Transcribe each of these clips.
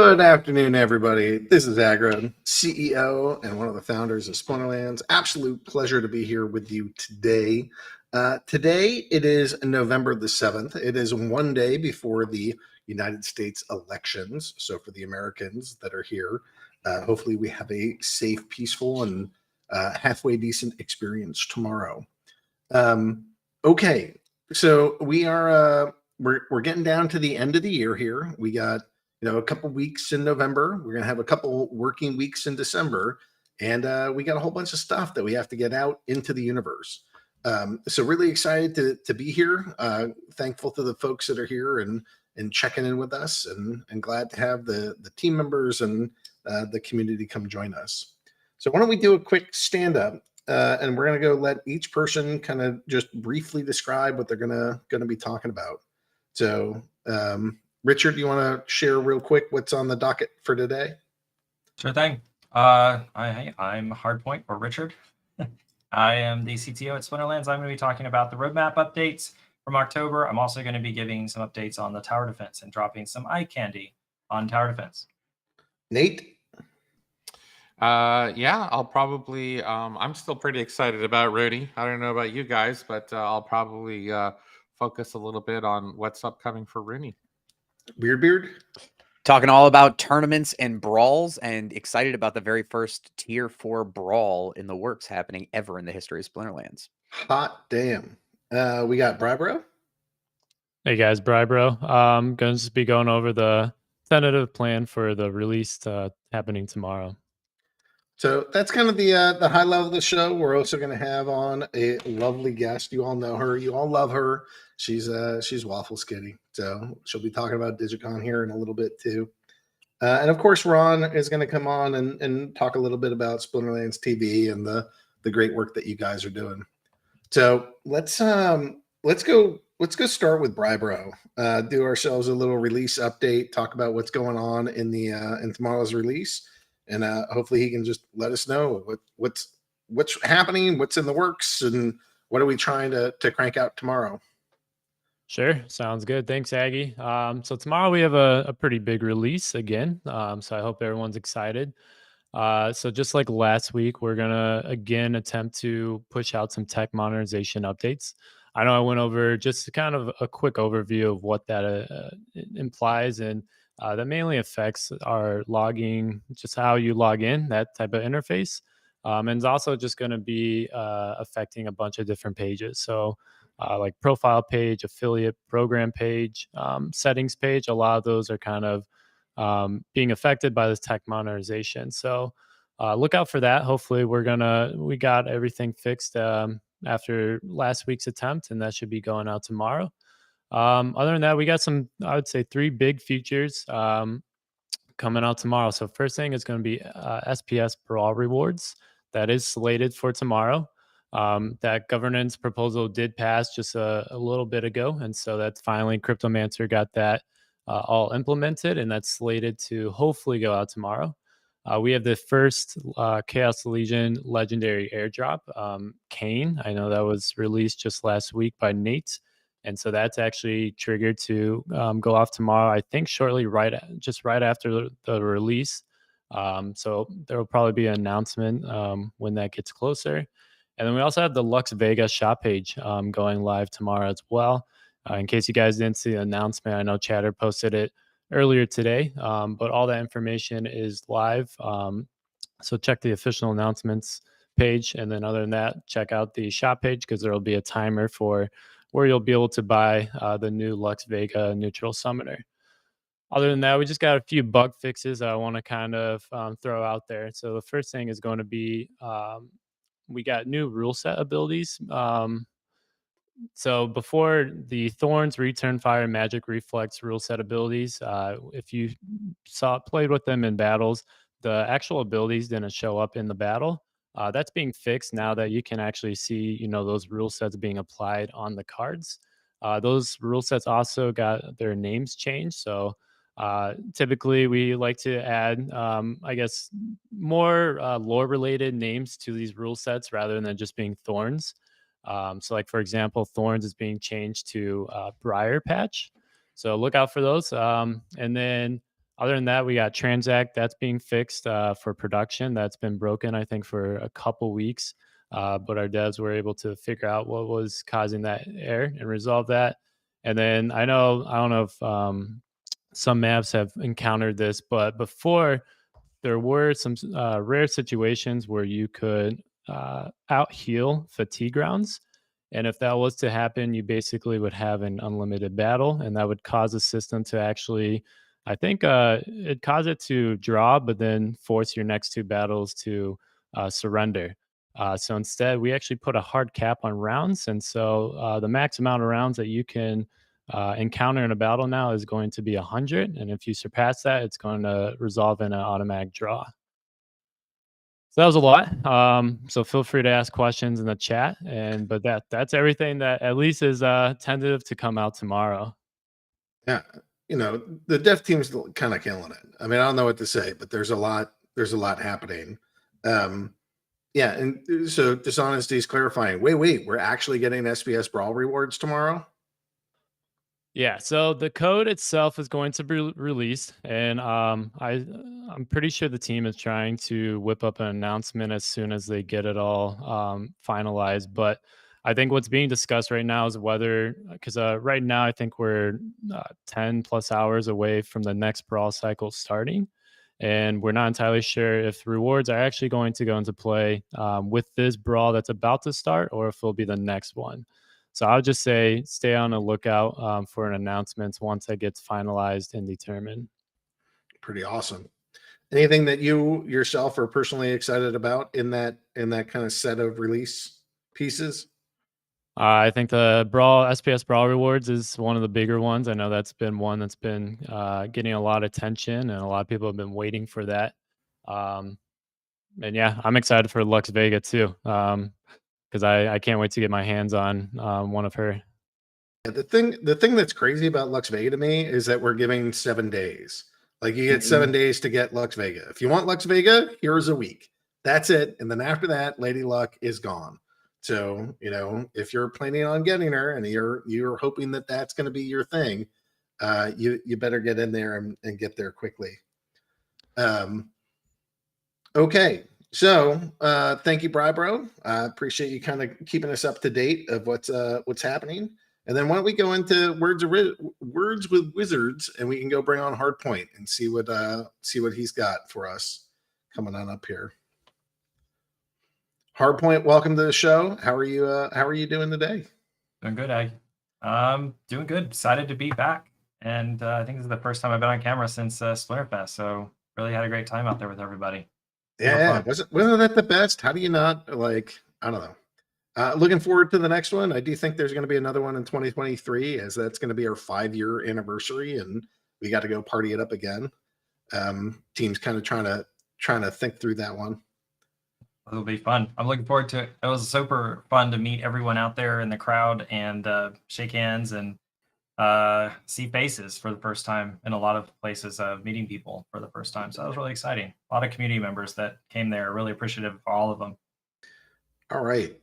Good afternoon, everybody. This is Agro, CEO and one of the founders of Splinterlands. Absolute pleasure to be here with you today. Today, it is November the 7th. It is one day before the United States elections. So for the Americans that are here, hopefully we have a safe, peaceful, and halfway decent experience tomorrow. Okay, so we're getting down to the end of the year here. We got a couple weeks in November. We're gonna have a couple working weeks in December, and we got a whole bunch of stuff that we have to get out into the universe. So really excited to be here. Thankful to the folks that are here and checking in with us, and glad to have the team members and the community come join us. So why don't we do a quick stand up, and we're gonna go let each person kind of just briefly describe what they're gonna be talking about. So. Richard, do you want to share real quick what's on the docket for today? Sure thing. I'm Hardpoint, or Richard. I am the CTO at Splinterlands. I'm going to be talking about the roadmap updates from October. I'm also going to be giving some updates on the tower defense and dropping some eye candy on tower defense. Nate? Yeah, I'll probably, I'm still pretty excited about Rudy. I don't know about you guys, but I'll probably focus a little bit on what's upcoming for Rooney. WeirdBeard? Talking all about tournaments and brawls, and excited about the very first Tier 4 brawl in the works happening ever in the history of Splinterlands. Hot damn. We got Brybro? Hey guys, Brybro. Going to just be going over the tentative plan for the release happening tomorrow. So that's kind of the high level of the show. We're also going to have on a lovely guest. You all know her. You all love her. She's WafflesKitty. So she'll be talking about DYGYCON here in a little bit too. And of course, Ron is going to come on and talk a little bit about Splinterlands TV and the great work that you guys are doing. So let's go start with Brybro. Do ourselves a little release update. Talk about what's going on in tomorrow's release. And hopefully he can just let us know what's happening, what's in the works, and what are we trying to crank out tomorrow. Sure, sounds good. Thanks, Aggie. So tomorrow we have a pretty big release again. So I hope everyone's excited. So just like last week, we're gonna again attempt to push out some tech modernization updates. I know I went over just kind of a quick overview of what that implies, and that mainly affects our logging, just how you log in, that type of interface. And it's also just going to be affecting a bunch of different pages. So like profile page, affiliate program page, settings page, a lot of those are kind of being affected by this tech modernization. So look out for that. Hopefully we got everything fixed after last week's attempt, and that should be going out tomorrow. Other than that, we got some, I would say, 3 big features coming out tomorrow. So first thing is going to be SPS Brawl rewards. That is slated for tomorrow. That governance proposal did pass just a little bit ago. And so that's finally, Cryptomancer got that all implemented, and that's slated to hopefully go out tomorrow. We have the first Chaos Legion legendary airdrop, Kane. I know that was released just last week by Nate. And so that's actually triggered to go off tomorrow, I think shortly, just right after the release. So there will probably be an announcement when that gets closer. And then we also have the Lux Vegas shop page going live tomorrow as well. In case you guys didn't see the announcement, I know Chatter posted it earlier today, but all that information is live. So check the official announcements page. And then other than that, check out the shop page, because there will be a timer for where you'll be able to buy the new Lux Vega neutral summoner. Other than that, we just got a few bug fixes I want to kind of throw out there. So the first thing is going to be we got new rule set abilities. So before, the Thorns, Return Fire, Magic Reflex rule set abilities, if you played with them in battles, the actual abilities didn't show up in the battle. That's being fixed now that you can actually see, those rule sets being applied on the cards. Those rule sets also got their names changed. So typically we like to add, I guess, more lore-related names to these rule sets rather than just being Thorns. So like, for example, Thorns is being changed to Briar Patch. So look out for those. And then Other than that, we got Transact that's being fixed for production. That's been broken, I think, for a couple weeks. But our devs were able to figure out what was causing that error and resolve that. And then I don't know if some maps have encountered this, but before there were some rare situations where you could out heal fatigue rounds. And if that was to happen, you basically would have an unlimited battle, and that would cause the system to actually, I think, it caused it to draw, but then force your next two battles to surrender. So instead, we actually put a hard cap on rounds, and so the max amount of rounds that you can encounter in a battle now is going to be 100, and if you surpass that, it's going to resolve in an automatic draw. So that was a lot. So feel free to ask questions in the chat, but that's everything that at least is tentative to come out tomorrow. Yeah, the dev team's kind of killing it. I mean, I don't know what to say, but there's a lot happening. Yeah, and so Dishonesty is clarifying. Wait, we're actually getting SBS Brawl rewards tomorrow? Yeah, so the code itself is going to be released, and I'm pretty sure the team is trying to whip up an announcement as soon as they get it all finalized. But I think what's being discussed right now is whether, because right now I think we're 10 plus hours away from the next Brawl cycle starting, and we're not entirely sure if rewards are actually going to go into play with this Brawl that's about to start, or if it'll be the next one. So I would just say stay on the lookout for an announcement once that gets finalized and determined. Pretty awesome. Anything that you yourself are personally excited about in that kind of set of release pieces? I think the SPS Brawl rewards is one of the bigger ones. I know that's been one that's been getting a lot of attention, and a lot of people have been waiting for that. And yeah, I'm excited for Lux Vega too. Because I can't wait to get my hands on one of her. Yeah, the thing that's crazy about Lux Vega to me is that we're giving 7 days. Like you get 7 days to get Lux Vega. If you want Lux Vega, here's a week. That's it. And then after that, Lady Luck is gone. So, if you're planning on getting her and you're hoping that that's going to be your thing, you better get in there and get there quickly. Okay. So thank you, Brybro. I appreciate you kind of keeping us up to date of what's happening. And then why don't we go into words with Wizards, and we can go bring on Hardpoint and see what he's got for us coming on up here. Hardpoint, welcome to the show. How are you doing today? Doing good, Ag. Doing good. Excited to be back, and I think this is the first time I've been on camera since Splinterfest. So really had a great time out there with everybody. Yeah, wasn't that the best? How do you not like? I don't know. Looking forward to the next one. I do think there's going to be another one in 2023, as that's going to be our 5-year anniversary, and we got to go party it up again. Team's kind of trying to think through that one. It'll be fun. I'm looking forward to it. It was super fun to meet everyone out there in the crowd and shake hands and see faces for the first time in a lot of places, meeting people for the first time. So that was really exciting. A lot of community members that came there. Really appreciative of all of them. All right.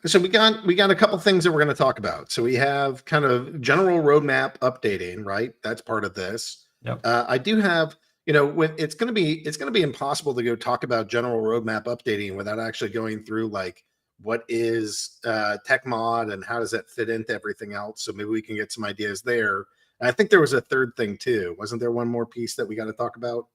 So we got a couple things that we're going to talk about. So we have kind of general roadmap updating, right? That's part of this. Yep. I do have, when it's going to be impossible to go talk about general roadmap updating without actually going through like what is tech mod and how does that fit into everything else. So maybe we can get some ideas there. And I think there was a third thing too. Wasn't there one more piece that we got to talk about?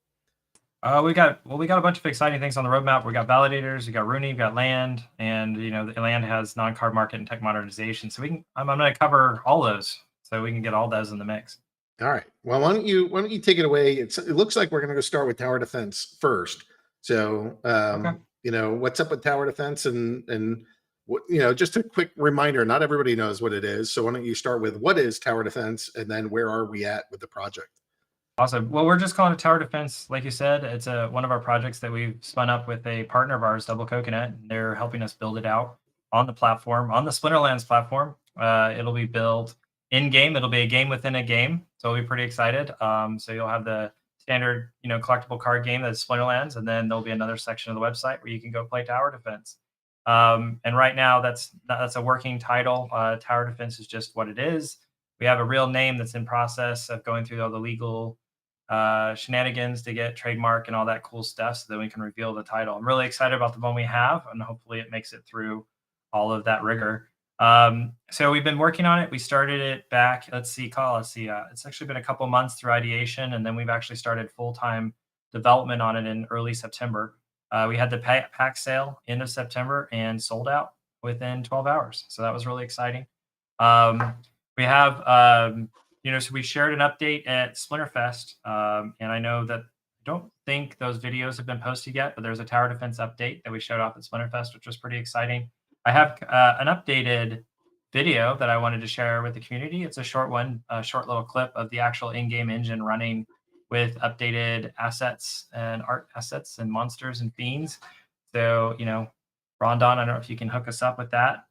We got a bunch of exciting things on the roadmap. We got validators, we got Rooney, we got land, and the land has non-card market and tech modernization. So I'm going to cover all those, so we can get all those in the mix. All right. Well, why don't you take it away? It looks like we're going to go start with tower defense first. So, Okay. What's up with tower defense and what, just a quick reminder. Not everybody knows what it is. So why don't you start with what is tower defense, and then where are we at with the project? Awesome. Well, we're just calling it tower defense. Like you said, it's one of our projects that we've spun up with a partner of ours, Double Coconut. They're helping us build it out on the platform, on the Splinterlands platform. It'll be built in-game. It'll be a game within a game. So we'll be pretty excited. So you'll have the standard, collectible card game that's Splinterlands, and then there'll be another section of the website where you can go play tower defense. And right now that's a working title. Tower defense is just what it is. We have a real name that's in process of going through all the legal shenanigans to get trademark and all that cool stuff so that we can reveal the title. I'm really excited about the one we have, and hopefully it makes it through all of that rigor. So we've been working on it. We started it back, it's actually been a couple months through ideation, and then we've actually started full-time development on it in early September. We had the pack sale end of September and sold out within 12 hours. So that was really exciting. We have, so we shared an update at Splinterfest, and I know that I don't think those videos have been posted yet, but there's a tower defense update that we showed off at Splinterfest, which was pretty exciting. I have an updated video that I wanted to share with the community. It's a short one, a short little clip of the actual in-game engine running with updated assets and art assets and monsters and fiends. So, Rondon, I don't know if you can hook us up with that,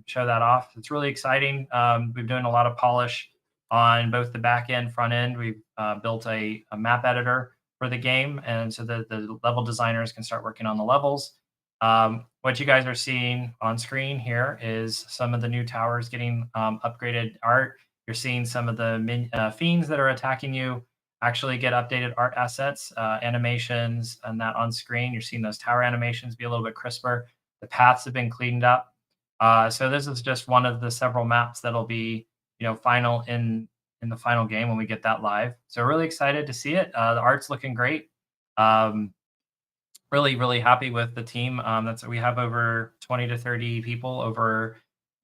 show that off. It's really exciting. We've been doing a lot of polish on both the back end, front end. We've built a map editor for the game, and so that the level designers can start working on the levels. What you guys are seeing on screen here is some of the new towers getting upgraded art. You're seeing some of the fiends that are attacking you actually get updated art assets, animations, and that on screen. You're seeing those tower animations be a little bit crisper. The paths have been cleaned up. So this is just one of the several maps that'll be, final in the final game when we get that live. So really excited to see it. The art's looking great. Really, really happy with the team. We have over 20 to 30 people over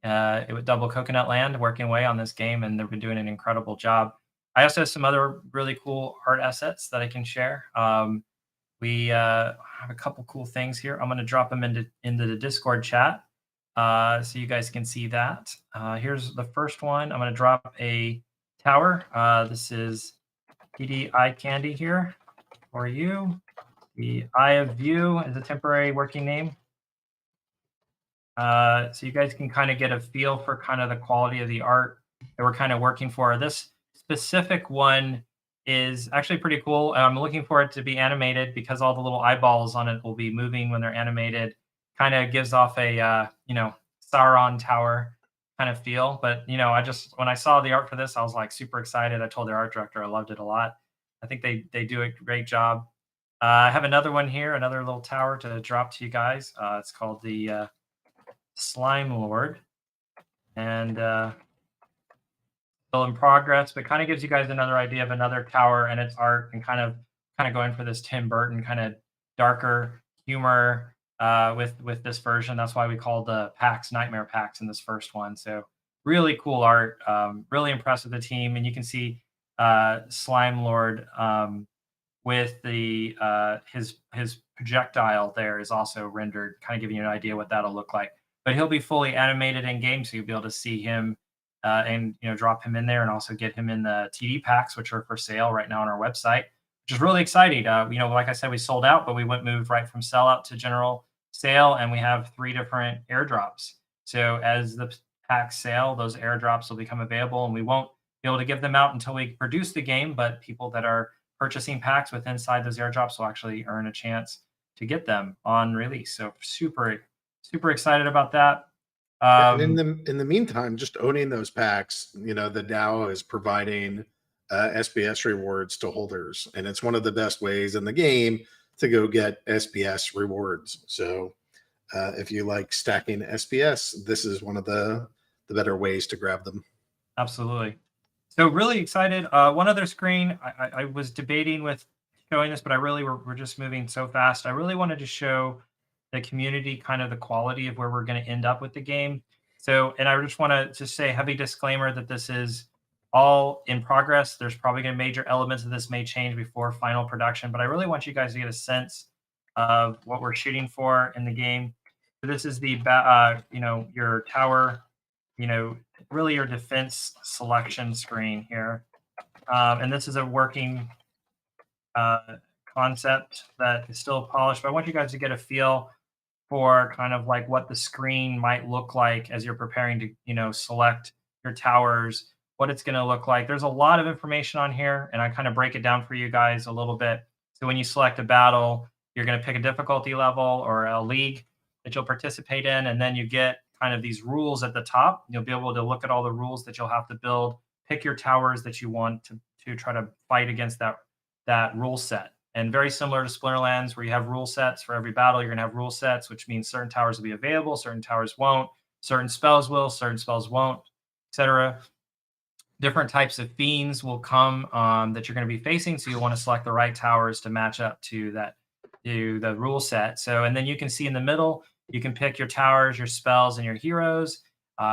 with Double Coconut Land working away on this game, and they've been doing an incredible job. I also have some other really cool art assets that I can share. We have a couple cool things here. I'm going to drop them into the Discord chat so you guys can see that. Here's the first one. I'm going to drop a tower. This is PD Eye Candy here for you. The Eye of View is a temporary working name. So you guys can kind of get a feel for kind of the quality of the art that we're kind of working for. This specific one is actually pretty cool. I'm looking for it to be animated because all the little eyeballs on it will be moving when they're animated. Kind of gives off a, Sauron Tower kind of feel. But, when I saw the art for this, I was like super excited. I told their art director I loved it a lot. I think they do a great job. I have another one here, another little tower to drop to you guys. It's called the Slime Lord. And still in progress, but kind of gives you guys another idea of another tower and its art, and kind of going for this Tim Burton kind of darker humor with this version. That's why we called the packs Nightmare Packs in this first one. So really cool art. Really impressed with the team, and you can see Slime Lord with the his projectile there is also rendered, kind of giving you an idea what that'll look like. But he'll be fully animated in game, so you'll be able to see him and drop him in there, and also get him in the TD packs, which are for sale right now on our website, which is really exciting. Like I said, we sold out, but we moved right from sellout to general sale, and we have 3 different airdrops. So as the packs sale, those airdrops will become available, and we won't be able to give them out until we produce the game, but people that are purchasing packs with inside those airdrops will actually earn a chance to get them on release. So super excited about that. And in the meantime, just owning those packs, the DAO is providing SBS rewards to holders, and it's one of the best ways in the game to go get SBS rewards. So if you like stacking SBS, this is one of the better ways to grab them. Absolutely. So really excited. One other screen, I was debating with showing this, but we're just moving so fast. I really wanted to show the community kind of the quality of where we're going to end up with the game. So, and I just want to just say heavy disclaimer that this is all in progress. There's probably going to major elements of this may change before final production, but I really want you guys to get a sense of what we're shooting for in the game. So this is the, your tower, really your defense selection screen here. And this is a working concept that is still polished, but I want you guys to get a feel for kind of like what the screen might look like as you're preparing to, select your towers, what it's going to look like. There's a lot of information on here, and I kind of break it down for you guys a little bit. So when you select a battle, you're going to pick a difficulty level or a league that you'll participate in, and then you get kind of these rules at the top. You'll be able to look at all the rules that you'll have to build, pick your towers that you want to try to fight against that that rule set. And very similar to Splinterlands, where you have rule sets for every battle, you're going to have rule sets, which means certain towers will be available, certain towers won't, certain spells will, certain spells won't, etc. Different types of fiends will come that you're going to be facing, so you'll want to select the right towers to match up to the rule set. So, and then you can see in the middle, you can pick your towers, your spells, and your heroes.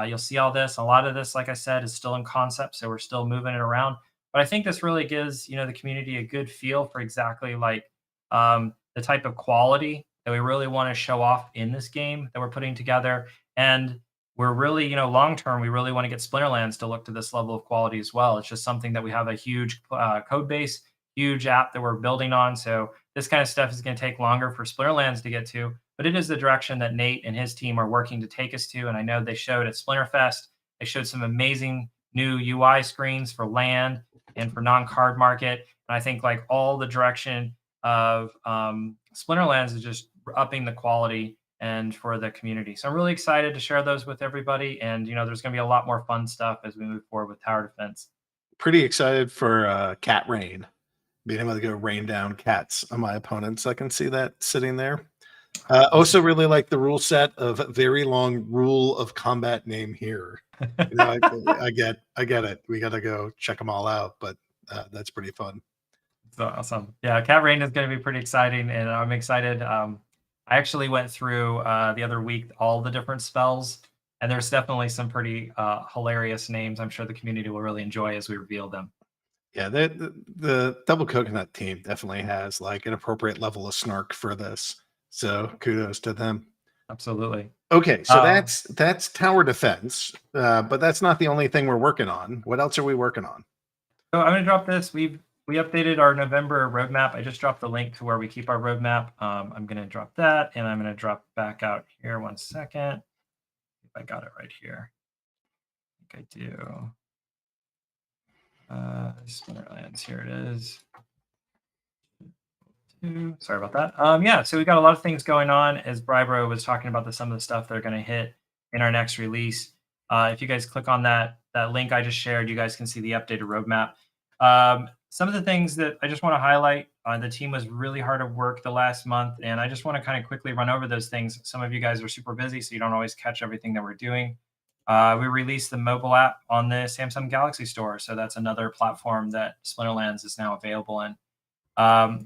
You'll see all this. A lot of this, like I said, is still in concept, so we're still moving it around. But I think this really gives the community a good feel for exactly like the type of quality that we really want to show off in this game that we're putting together. And we're really, long term, we really want to get Splinterlands to look to this level of quality as well. It's just something that we have a huge code base, huge app that we're building on. So this kind of stuff is going to take longer for Splinterlands to get to, but it is the direction that Nate and his team are working to take us to. And I know they showed at Splinterfest, they showed some amazing new UI screens for land and for non-card market. And I think like all the direction of Splinterlands is just upping the quality and for the community. So I'm really excited to share those with everybody. And, there's going to be a lot more fun stuff as we move forward with tower defense. Pretty excited for cat rain, being able to go rain down cats on my opponents. I can see that sitting there. Also really like the rule set of very long rule of combat name here. I get it. We got to go check them all out, but that's pretty fun. So awesome. Yeah, cat rain is going to be pretty exciting, and I'm excited. I actually went through the other week all the different spells, and there's definitely some pretty hilarious names I'm sure the community will really enjoy as we reveal them. Yeah, the Double Coconut team definitely has like an appropriate level of snark for this. So kudos to them. Absolutely. Okay, so that's tower defense, but that's not the only thing we're working on. What else are we working on? So I'm going to drop this. We updated our November roadmap. I just dropped the link to where we keep our roadmap. I'm going to drop that, and I'm going to drop back out here 1 second. If I got it right here. I think I do. Splinterlands, here it is. Sorry about that. Yeah, so we got a lot of things going on as Brybro was talking about some of the stuff that are going to hit in our next release. If you guys click on that link I just shared, you guys can see the updated roadmap. Some of the things that I just want to highlight, the team was really hard at work the last month, and I just want to kind of quickly run over those things. Some of you guys are super busy, so you don't always catch everything that we're doing. We released the mobile app on the Samsung Galaxy Store, so that's another platform that Splinterlands is now available in.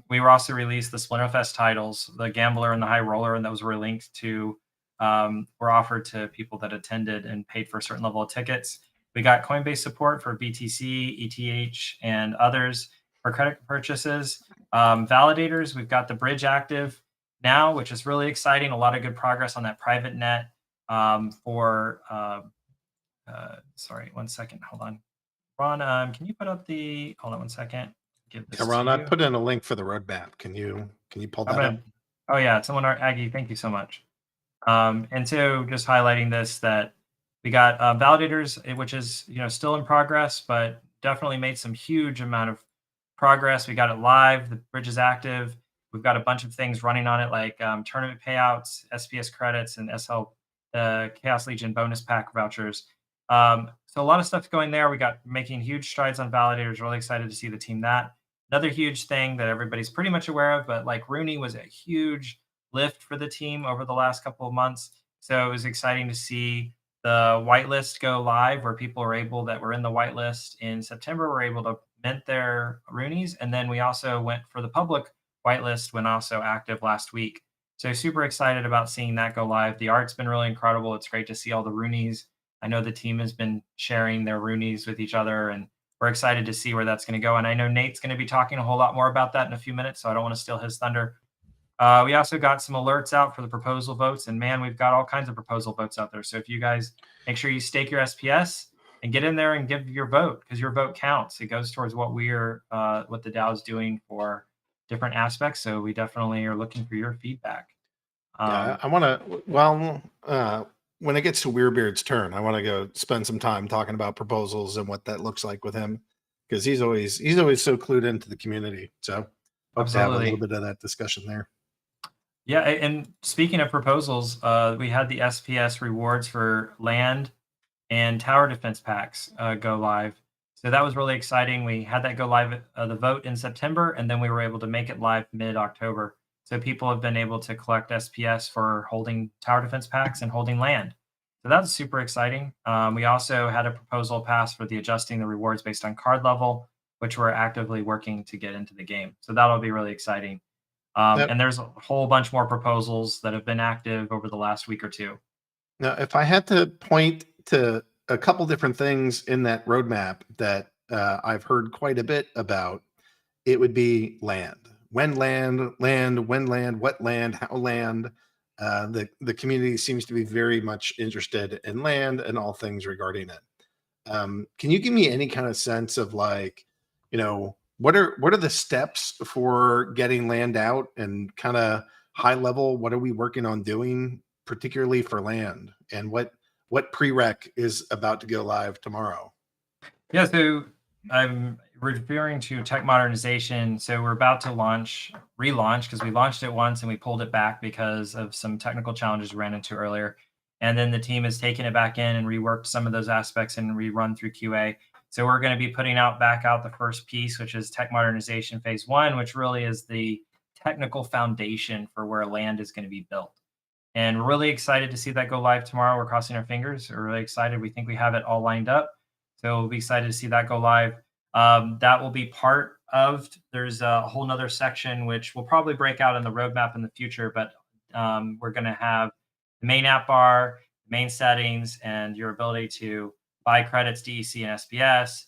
We were also released the Splinterfest titles, the Gambler and the High Roller, and those were linked to, were offered to people that attended and paid for a certain level of tickets. We got Coinbase support for BTC, ETH, and others for credit purchases. Validators, we've got the bridge active now, which is really exciting. A lot of good progress on that private net sorry, 1 second. Hold on. Ron, can you put up hold on 1 second. Give this Ron, to I you. put in a link for the roadmap. Can you pull that up? Oh yeah, someone, Aggie, thank you so much. And so just highlighting this, that we got validators, which is still in progress, but definitely made some huge amount of progress. We got it live. The bridge is active. We've got a bunch of things running on it, like tournament payouts, SPS credits, and SL Chaos Legion bonus pack vouchers. So a lot of stuff going there. We got making huge strides on validators. Really excited to see the team that. Another huge thing that everybody's pretty much aware of, but like Rooney was a huge lift for the team over the last couple of months. So it was exciting to see the whitelist go live, where people are able, that were in the whitelist in September, were able to mint their Roonies. And then we also went for the public whitelist when also active last week. So super excited about seeing that go live. The art's been really incredible. It's great to see all the Roonies. I know the team has been sharing their Roonies with each other, and we're excited to see where that's going to go. And I know Nate's going to be talking a whole lot more about that in a few minutes, so I don't want to steal his thunder. We also got some alerts out for the proposal votes, and man, we've got all kinds of proposal votes out there. So if you guys make sure you stake your SPS and get in there and give your vote, because your vote counts. It goes towards what what the DAO is doing for different aspects. So we definitely are looking for your feedback. Yeah, I want to, when it gets to WeirdBeard's turn, I want to go spend some time talking about proposals and what that looks like with him, because he's always so clued into the community. So hope to have a little bit of that discussion there. Yeah, and speaking of proposals, we had the SPS rewards for land and tower defense packs go live. So that was really exciting. We had that go live the vote in September, and then we were able to make it live mid-October. So people have been able to collect SPS for holding tower defense packs and holding land. So that's super exciting. We also had a proposal passed for the adjusting the rewards based on card level, which we're actively working to get into the game. So that'll be really exciting. Yep. And there's a whole bunch more proposals that have been active over the last week or two. Now, if I had to point to a couple different things in that roadmap that I've heard quite a bit about, it would be land. When land, when land, what land, how land. The community seems to be very much interested in land and all things regarding it. Can you give me any kind of sense of like, what are the steps for getting land out, and kind of high level, what are we working on doing, particularly for land, and what prereq is about to go live tomorrow? Yeah, so I'm referring to tech modernization. So we're about to relaunch, because we launched it once and we pulled it back because of some technical challenges we ran into earlier. And then the team has taken it back in and reworked some of those aspects and rerun through QA. So we're going to be putting back out the first piece, which is tech modernization phase 1, which really is the technical foundation for where land is going to be built. And we're really excited to see that go live tomorrow. We're crossing our fingers. We're really excited. We think we have it all lined up. So we'll be excited to see that go live. That will be part of, there's a whole nother section, which will probably break out in the roadmap in the future, but we're going to have the main app bar, main settings, and your ability to buy credits, DEC, and SPS.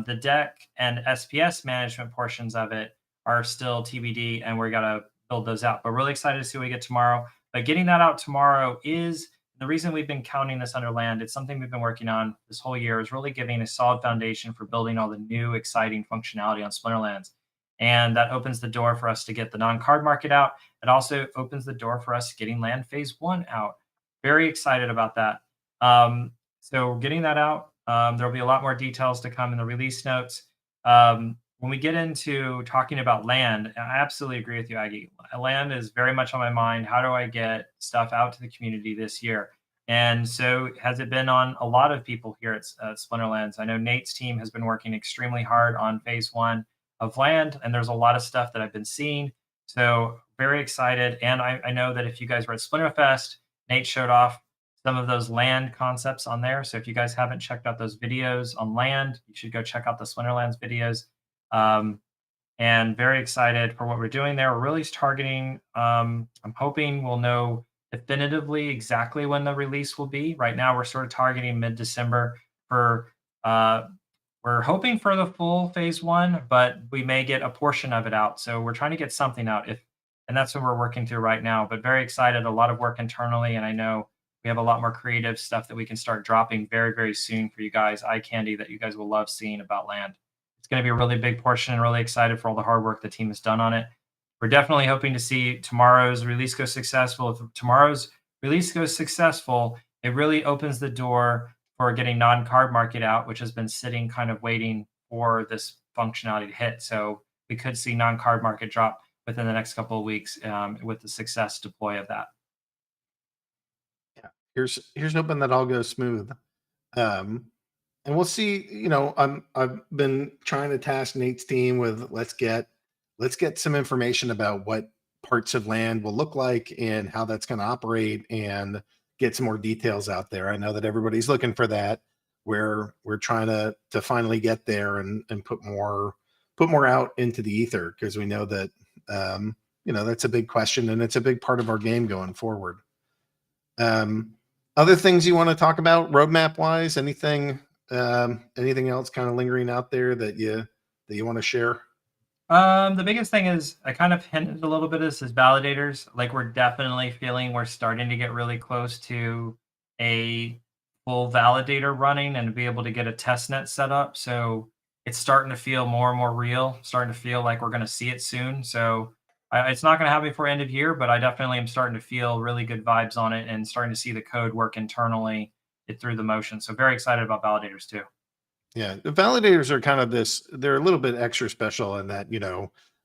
The deck and SPS management portions of it are still TBD, and we're going to build those out. But really excited to see what we get tomorrow. But getting that out tomorrow is the reason we've been counting this under land. It's something we've been working on this whole year, is really giving a solid foundation for building all the new exciting functionality on Splinterlands. And that opens the door for us to get the non-card market out. It also opens the door for us getting land phase 1 out. Very excited about that. So getting that out, there'll be a lot more details to come in the release notes. When we get into talking about land, I absolutely agree with you, Aggie. Land is very much on my mind. How do I get stuff out to the community this year? And so has it been on a lot of people here at Splinterlands. I know Nate's team has been working extremely hard on phase 1 of land, and there's a lot of stuff that I've been seeing. So very excited. And I know that if you guys were at Splinterfest, Nate showed off some of those land concepts on there. So if you guys haven't checked out those videos on land, you should go check out the Splinterlands videos. And very excited for what we're doing there. We're really targeting, I'm hoping we'll know definitively exactly when the release will be. Right now, we're sort of targeting mid-December for, we're hoping for the full phase 1, but we may get a portion of it out. So we're trying to get something out, and that's what we're working through right now. But very excited, a lot of work internally, and I know we have a lot more creative stuff that we can start dropping very, very soon for you guys, eye candy that you guys will love seeing about land. It's going to be a really big portion, and really excited for all the hard work the team has done on it. We're definitely hoping to see tomorrow's release go successful. If tomorrow's release goes successful, it really opens the door for getting non-card market out, which has been sitting kind of waiting for this functionality to hit. So we could see non-card market drop within the next couple of weeks with the success deploy of that. Yeah, here's hoping that all goes smooth. And we'll see. I've been trying to task Nate's team with let's get some information about what parts of land will look like and how that's going to operate, and get some more details out there. I know that everybody's looking for that. We're trying to finally get there and put more out into the ether, because we know that that's a big question, and it's a big part of our game going forward. Other things you want to talk about roadmap wise? Anything else kind of lingering out there that you want to share? The biggest thing is, I kind of hinted a little bit of this, is validators. Like, we're definitely feeling we're starting to get really close to a full validator running and be able to get a test net set up. So it's starting to feel more and more real, starting to feel like we're going to see it soon. So it's not going to happen before end of year, but I definitely am starting to feel really good vibes on it, and starting to see the code work internally through the motion. So very excited about validators too. Yeah, the validators are kind of they're a little bit extra special in that,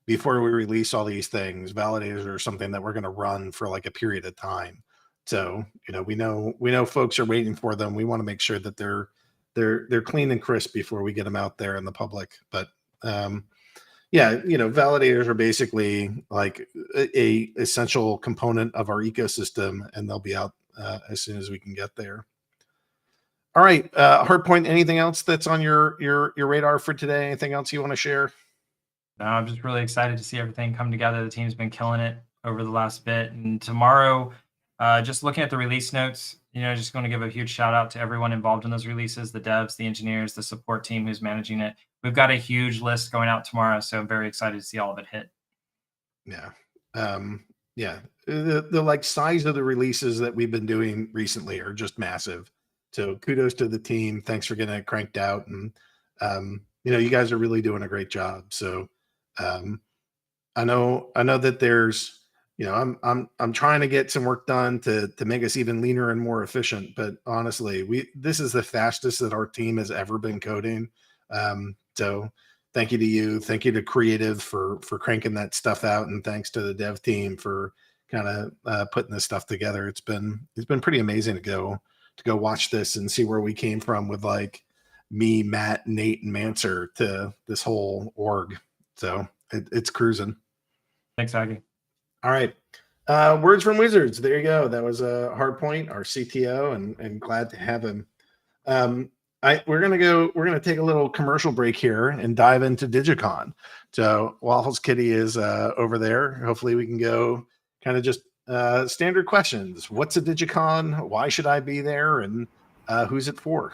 before we release all these things, validators are something that we're going to run for like a period of time. So, we know folks are waiting for them. We want to make sure that they're they're clean and crisp before we get them out there in the public. But yeah, validators are basically like a essential component of our ecosystem, and they'll be out as soon as we can get there. All right, Hardpoint, anything else that's on your radar for today? Anything else you want to share? No, I'm just really excited to see everything come together. The team's been killing it over the last bit. And tomorrow, just looking at the release notes, just going to give a huge shout out to everyone involved in those releases, the devs, the engineers, the support team who's managing it. We've got a huge list going out tomorrow, so I'm very excited to see all of it hit. Yeah. Yeah. The like size of the releases that we've been doing recently are just massive. So kudos to the team. Thanks for getting it cranked out. And, you guys are really doing a great job. So, I know that there's, I'm trying to get some work done to make us even leaner and more efficient. But honestly, this is the fastest that our team has ever been coding. So thank you to you. Thank you to Creative for cranking that stuff out. And thanks to the dev team for kind of putting this stuff together. It's been pretty amazing to go watch this and see where we came from with like me, Matt, Nate, and Manser to this whole org. So it's cruising. Thanks, Aggie. All right. Words from Wizards. There you go. That was a Hardpoint, our CTO, and glad to have him. We're gonna take a little commercial break here and dive into DYGYCON. So WafflesKitty is over there. Hopefully we can go kind of just standard questions. What's a DYGYCON? Why should I be there? And who's it for?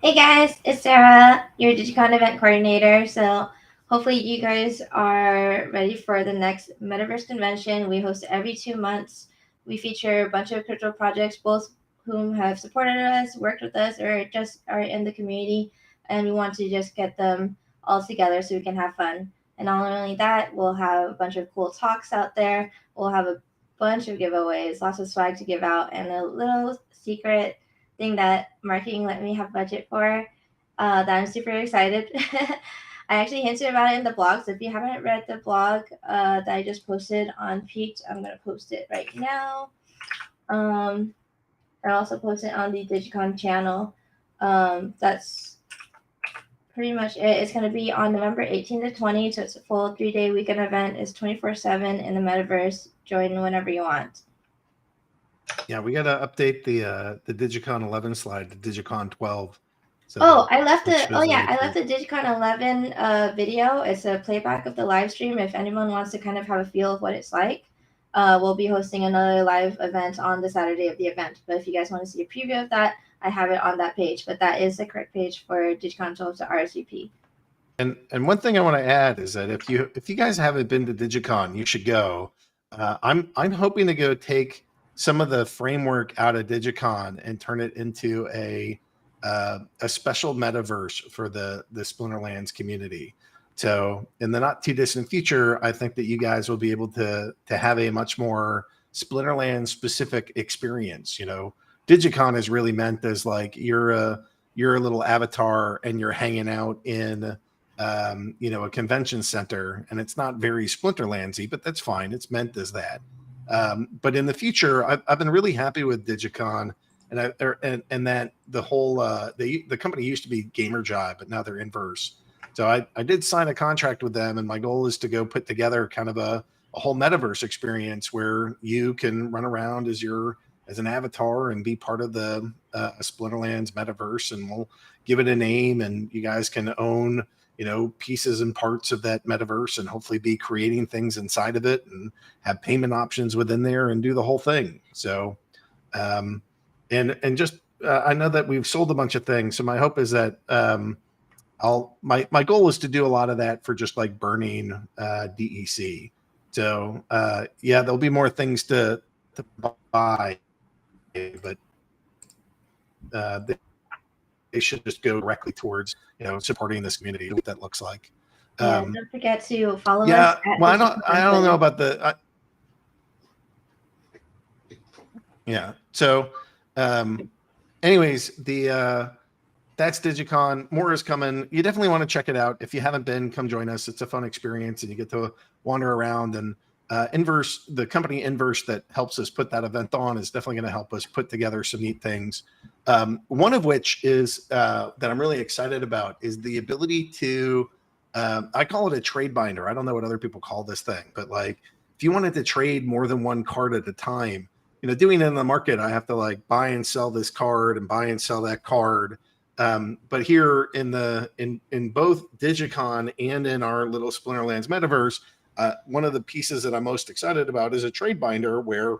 Hey guys, it's Sarah, your DYGYCON event coordinator. So hopefully you guys are ready for the next Metaverse convention. We host every 2 months. We feature a bunch of crypto projects, both whom have supported us, worked with us, or just are in the community. And we want to just get them all together so we can have fun. And not only that, we'll have a bunch of cool talks out there. We'll have a bunch of giveaways, lots of swag to give out, and a little secret thing that marketing let me have budget for that I'm super excited. I actually hinted about it in the blog. So if you haven't read the blog that I just posted on Peaked, I'm going to post it right now. I also posted on the DYGYCON channel. That's pretty much it. It's going to be on November 18 to 20. So it's a full 3-day weekend event. It's 24/7 in the metaverse. Join whenever you want. Yeah, we got to update the DYGYCON 11 slide to DYGYCON 12. So I left the DYGYCON 11 video. It's a playback of the live stream. If anyone wants to kind of have a feel of what it's like, we'll be hosting another live event on the Saturday of the event. But if you guys want to see a preview of that, I have it on that page. But that is the correct page for DYGYCON 12 to RSVP. And one thing I want to add is that if you guys haven't been to DYGYCON, you should go. I'm hoping to go take some of the framework out of DYGYCON and turn it into a special metaverse for the Splinterlands community. So in the not too distant future, I think that you guys will be able to have a much more Splinterlands specific experience. DYGYCON is really meant as like you're a little avatar and you're hanging out in a convention center, and it's not very Splinterlandsy, but that's fine. It's meant as that. But in the future, I've been really happy with DYGYCON, and that the whole the company used to be GamerJoy, but now they're Inverse. So I did sign a contract with them, and my goal is to go put together kind of a whole metaverse experience where you can run around as an avatar and be part of the Splinterlands metaverse, and we'll give it a name, and you guys can own pieces and parts of that metaverse and hopefully be creating things inside of it and have payment options within there and do the whole thing. So, and just, I know that we've sold a bunch of things. So my hope is that, my goal is to do a lot of that for just like burning, DEC. So, yeah, there'll be more things to buy, but, they should just go directly towards, supporting this community, what that looks like. Don't forget to follow us. Well, I don't know about the, yeah. So, anyways, that's DYGYCON. More is coming. You definitely want to check it out. If you haven't been, come join us. It's a fun experience, and you get to wander around and Inverse, the company Inverse that helps us put that event on, is definitely going to help us put together some neat things. One of which is that I'm really excited about is the ability to, I call it a trade binder. I don't know what other people call this thing, but like if you wanted to trade more than one card at a time, doing it in the market, I have to like buy and sell this card and buy and sell that card. But here in both DYGYCON and in our little Splinterlands metaverse, one of the pieces that I'm most excited about is a trade binder where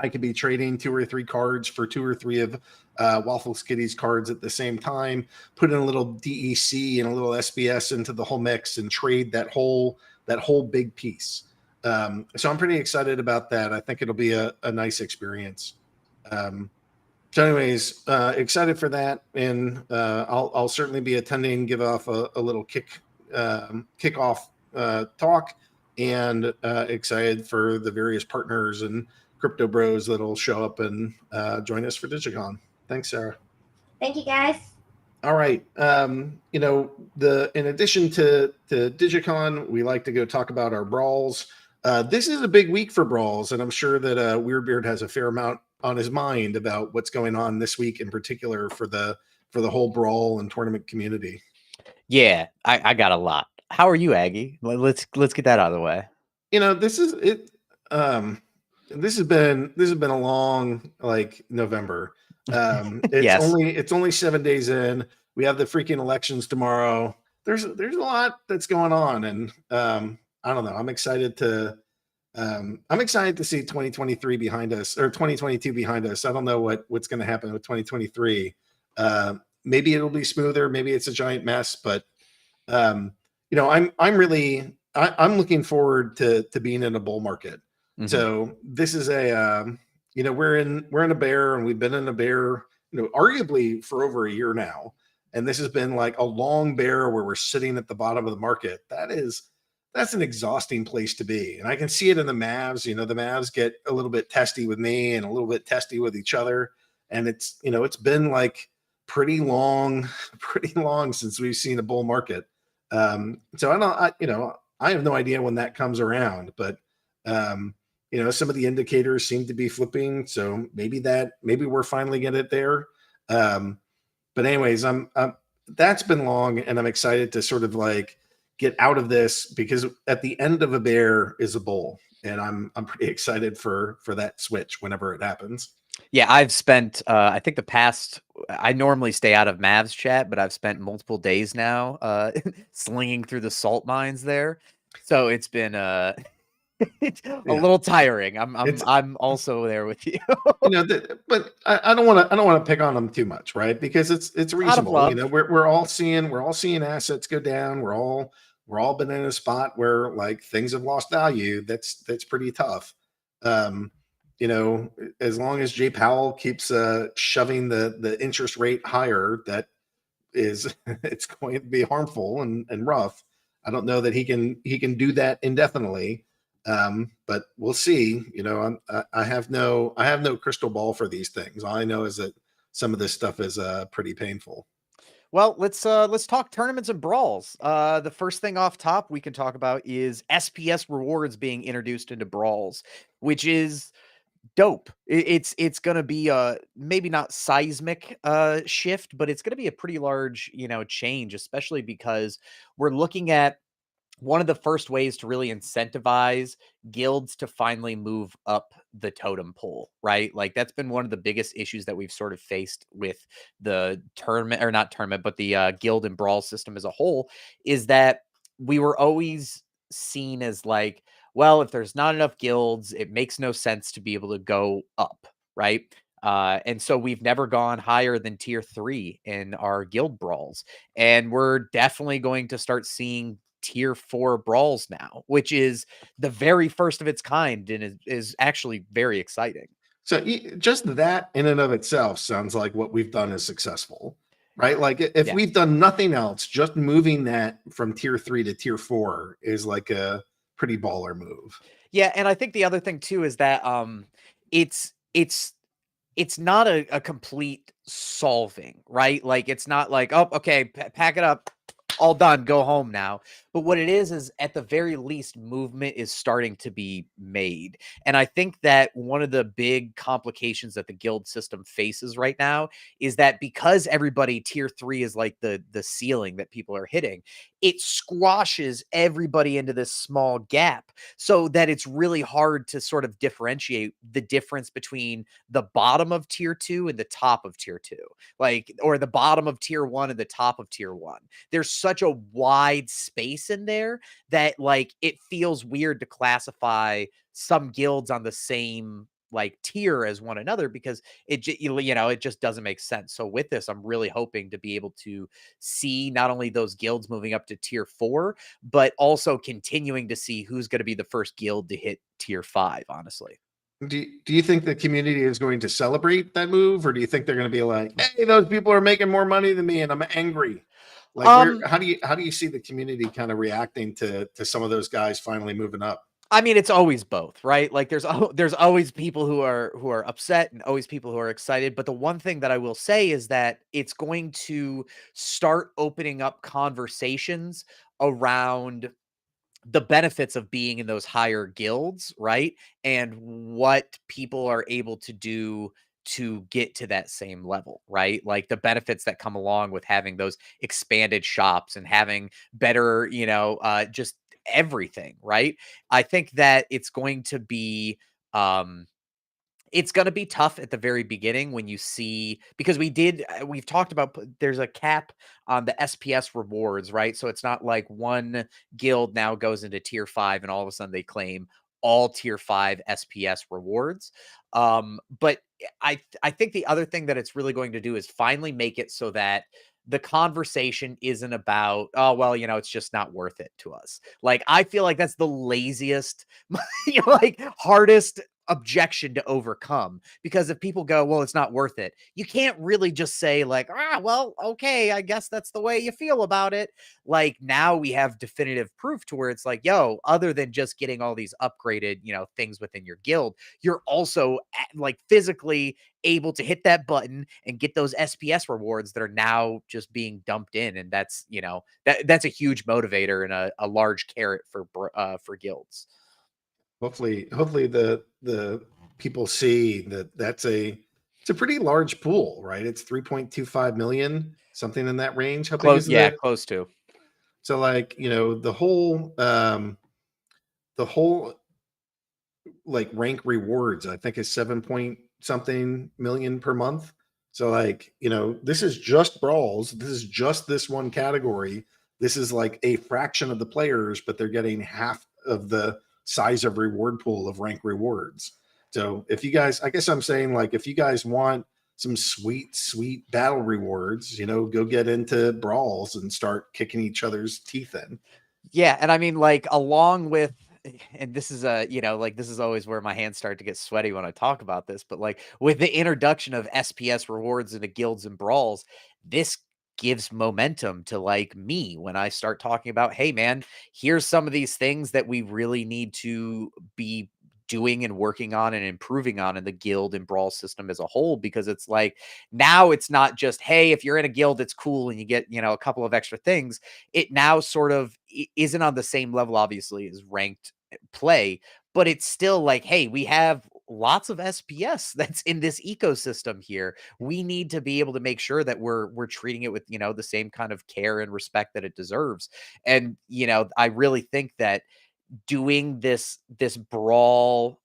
I could be trading 2 or 3 cards for 2 or 3 of WafflesKitty's cards at the same time, put in a little DEC and a little SBS into the whole mix and trade that whole big piece. So I'm pretty excited about that. I think it'll be a nice experience. So anyways, excited for that. And I'll certainly be attending, give off a little kickoff talk, and excited for the various partners and crypto bros that'll show up and join us for DYGYCON. Thanks, Sarah. Thank you, guys. All right. In addition to DYGYCON, we like to go talk about our brawls. This is a big week for brawls, and I'm sure that WeirdBeard has a fair amount on his mind about what's going on this week, in particular for the whole brawl and tournament community. Yeah, I got a lot. How are you, Aggie? Let's get that out of the way. This is it. This has been a long November. It's only 7 days in. We have the freaking elections tomorrow. There's a lot that's going on, and I don't know. I'm excited to see 2023 behind us, or 2022 behind us. I don't know what's going to happen with 2023. Maybe it'll be smoother. Maybe it's a giant mess, but I'm looking forward to being in a bull market. Mm-hmm. So this is we're in a bear, and we've been in a bear, arguably for over a year now. And this has been like a long bear where we're sitting at the bottom of the market. That's an exhausting place to be. And I can see it in the Mavs. The Mavs get a little bit testy with me and a little bit testy with each other. And it's been like pretty long since we've seen a bull market. So I have no idea when that comes around, but some of the indicators seem to be flipping. So maybe we're finally getting it there. But anyways, that's been long, and I'm excited to sort of like get out of this, because at the end of a bear is a bull, and I'm pretty excited for that switch whenever it happens. Yeah, I've spent I think I normally stay out of Mavs chat, but I've spent multiple days now slinging through the salt mines there. So it's been a little tiring. I'm also there with you. But I don't want to pick on them too much, right? Because it's reasonable. We're all seeing assets go down. We're all been in a spot where like things have lost value. That's pretty tough. As long as Jay Powell keeps shoving the interest rate higher, it's going to be harmful and rough. I don't know that he can do that indefinitely. But we'll see. I have no crystal ball for these things. All I know is that some of this stuff is pretty painful. Well, let's talk tournaments and brawls. The first thing off top we can talk about is SPS rewards being introduced into brawls, which is dope. It's going to be maybe not seismic shift, but it's going to be a pretty large change, especially because we're looking at one of the first ways to really incentivize guilds to finally move up the totem pole, right? Like that's been one of the biggest issues that we've sort of faced with the the guild and brawl system as a whole, is that we were always seen as like, well, if there's not enough guilds, it makes no sense to be able to go up, right? And so we've never gone higher than tier 3 in our guild brawls. And we're definitely going to start seeing tier 4 brawls now, which is the very first of its kind and is actually very exciting. So just that in and of itself sounds like what we've done is successful, right? Like if we've done nothing else, just moving that from tier 3 to tier 4 is like a pretty baller move. Yeah, and I think the other thing too is that it's not a complete solving, right? Like it's not like, oh, okay, pack it up, all done, go home now. But what it is at the very least, movement is starting to be made. And I think that one of the big complications that the guild system faces right now is that because everybody tier 3 is like the ceiling that people are hitting, it squashes everybody into this small gap, so that it's really hard to sort of differentiate the difference between the bottom of tier 2 and the top of tier 2, like, or the bottom of tier 1 and the top of tier 1. There's such a wide space in there that, like, it feels weird to classify some guilds on the same like tier as one another, because it just doesn't make sense. So with this, I'm really hoping to be able to see not only those guilds moving up to tier 4, but also continuing to see who's going to be the first guild to hit tier 5, honestly. Do you think the community is going to celebrate that move, or do you think they're going to be like, hey, those people are making more money than me and I'm angry? Like, how do you see the community kind of reacting to some of those guys finally moving up? I mean, it's always both, right? Like there's always people who are upset and always people who are excited. But the one thing that I will say is that it's going to start opening up conversations around the benefits of being in those higher guilds, right? And what people are able to do to get to that same level, right? Like the benefits that come along with having those expanded shops and having better, just everything, right? I think that it's going to be tough at the very beginning when you see, because we've talked about there's a cap on the SPS rewards, right? So it's not like one guild now goes into tier 5 and all of a sudden they claim all tier 5 SPS rewards. But I think the other thing that it's really going to do is finally make it so that the conversation isn't about, oh, well, it's just not worth it to us. Like, I feel like that's the laziest, like hardest objection to overcome, because if people go, well, it's not worth it, you can't really just say like, well, okay, I guess that's the way you feel about it. Like, now we have definitive proof to where it's like, yo, other than just getting all these upgraded things within your guild, you're also like physically able to hit that button and get those SPS rewards that are now just being dumped in. And that's that's a huge motivator and a large carrot for guilds. Hopefully the people see that it's a pretty large pool, right? It's 3.25 million, something in that range. How big is Close to. So like, the whole like rank rewards, I think is 7 point something million per month. So like, this is just brawls. This is just this one category. This is like a fraction of the players, but they're getting half of the size of reward pool of rank rewards. So if you guys, I guess I'm saying, like, if you guys want some sweet battle rewards, go get into brawls and start kicking each other's teeth in. Yeah. And I mean, like, along with, and this is this is always where my hands start to get sweaty when I talk about this, but like with the introduction of SPS rewards into guilds and brawls, this gives momentum to like me when I start talking about, hey man, here's some of these things that we really need to be doing and working on and improving on in the guild and brawl system as a whole, because it's like, now it's not just, hey, if you're in a guild, it's cool and you get, a couple of extra things. It now sort of isn't on the same level, obviously, as ranked play, but it's still like, hey, we have lots of SPS that's in this ecosystem here. We need to be able to make sure that we're treating it with, the same kind of care and respect that it deserves. And, I really think that doing this brawl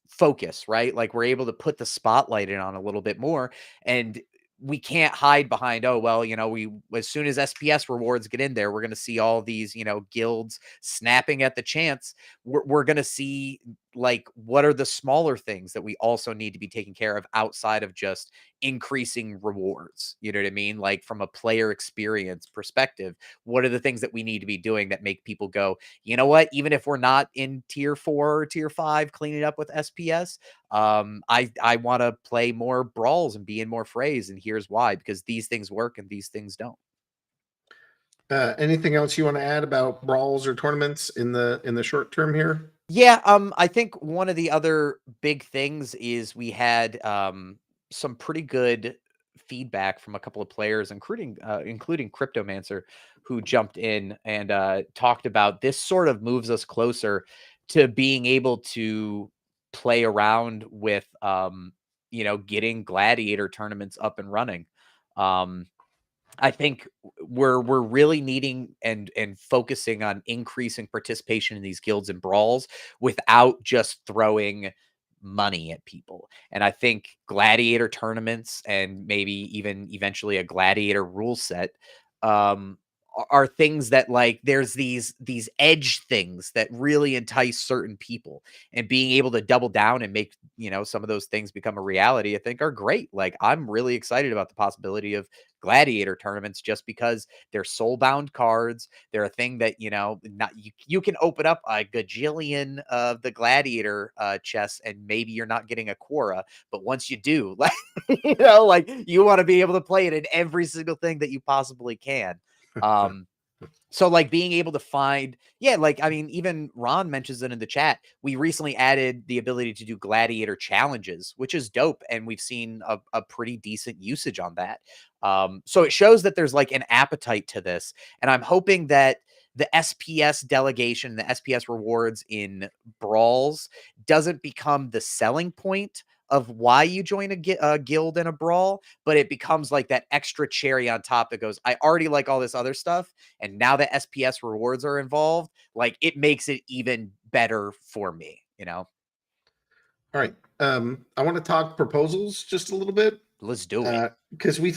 focus, right? Like, we're able to put the spotlight in on a little bit more, and we can't hide behind, oh, well, we, as soon as SPS rewards get in there, we're going to see all these, guilds snapping at the chance. We're going to see, like, what are the smaller things that we also need to be taking care of outside of just increasing rewards? You know what I mean? Like, from a player experience perspective, what are the things that we need to be doing that make people go, you know what, even if we're not in tier 4 or tier 5 cleaning up with SPS, I want to play more brawls and be in more frays, and here's why, because these things work and these things don't. Anything else you want to add about brawls or tournaments in the short term here? Yeah, I think one of the other big things is we had some pretty good feedback from a couple of players, including Cryptomancer, who jumped in and talked about this sort of moves us closer to being able to play around with getting gladiator tournaments up and running. I think we're really needing and focusing on increasing participation in these guilds and brawls without just throwing money at people. And I think gladiator tournaments and maybe even eventually a gladiator rule set are things that, like, there's these edge things that really entice certain people, and being able to double down and make some of those things become a reality, I think, are great. Like, I'm really excited about the possibility of gladiator tournaments just because they're soulbound cards. They're a thing that not you can open up a gajillion of the gladiator chests and maybe you're not getting a Quora, but once you do, like like you want to be able to play it in every single thing that you possibly can. So like being able to find, like, I mean, even Ron mentions it in the chat. We recently added the ability to do gladiator challenges, which is dope. And we've seen a pretty decent usage on that. So it shows that there's like an appetite to this. And I'm hoping that the SPS delegation, the SPS rewards in brawls doesn't become the selling point of why you join a guild and a brawl, but it becomes like that extra cherry on top that goes, I already like all this other stuff, and now that SPS rewards are involved, like, it makes it even better for me, All right. I want to talk proposals just a little bit. Let's do it. Because we've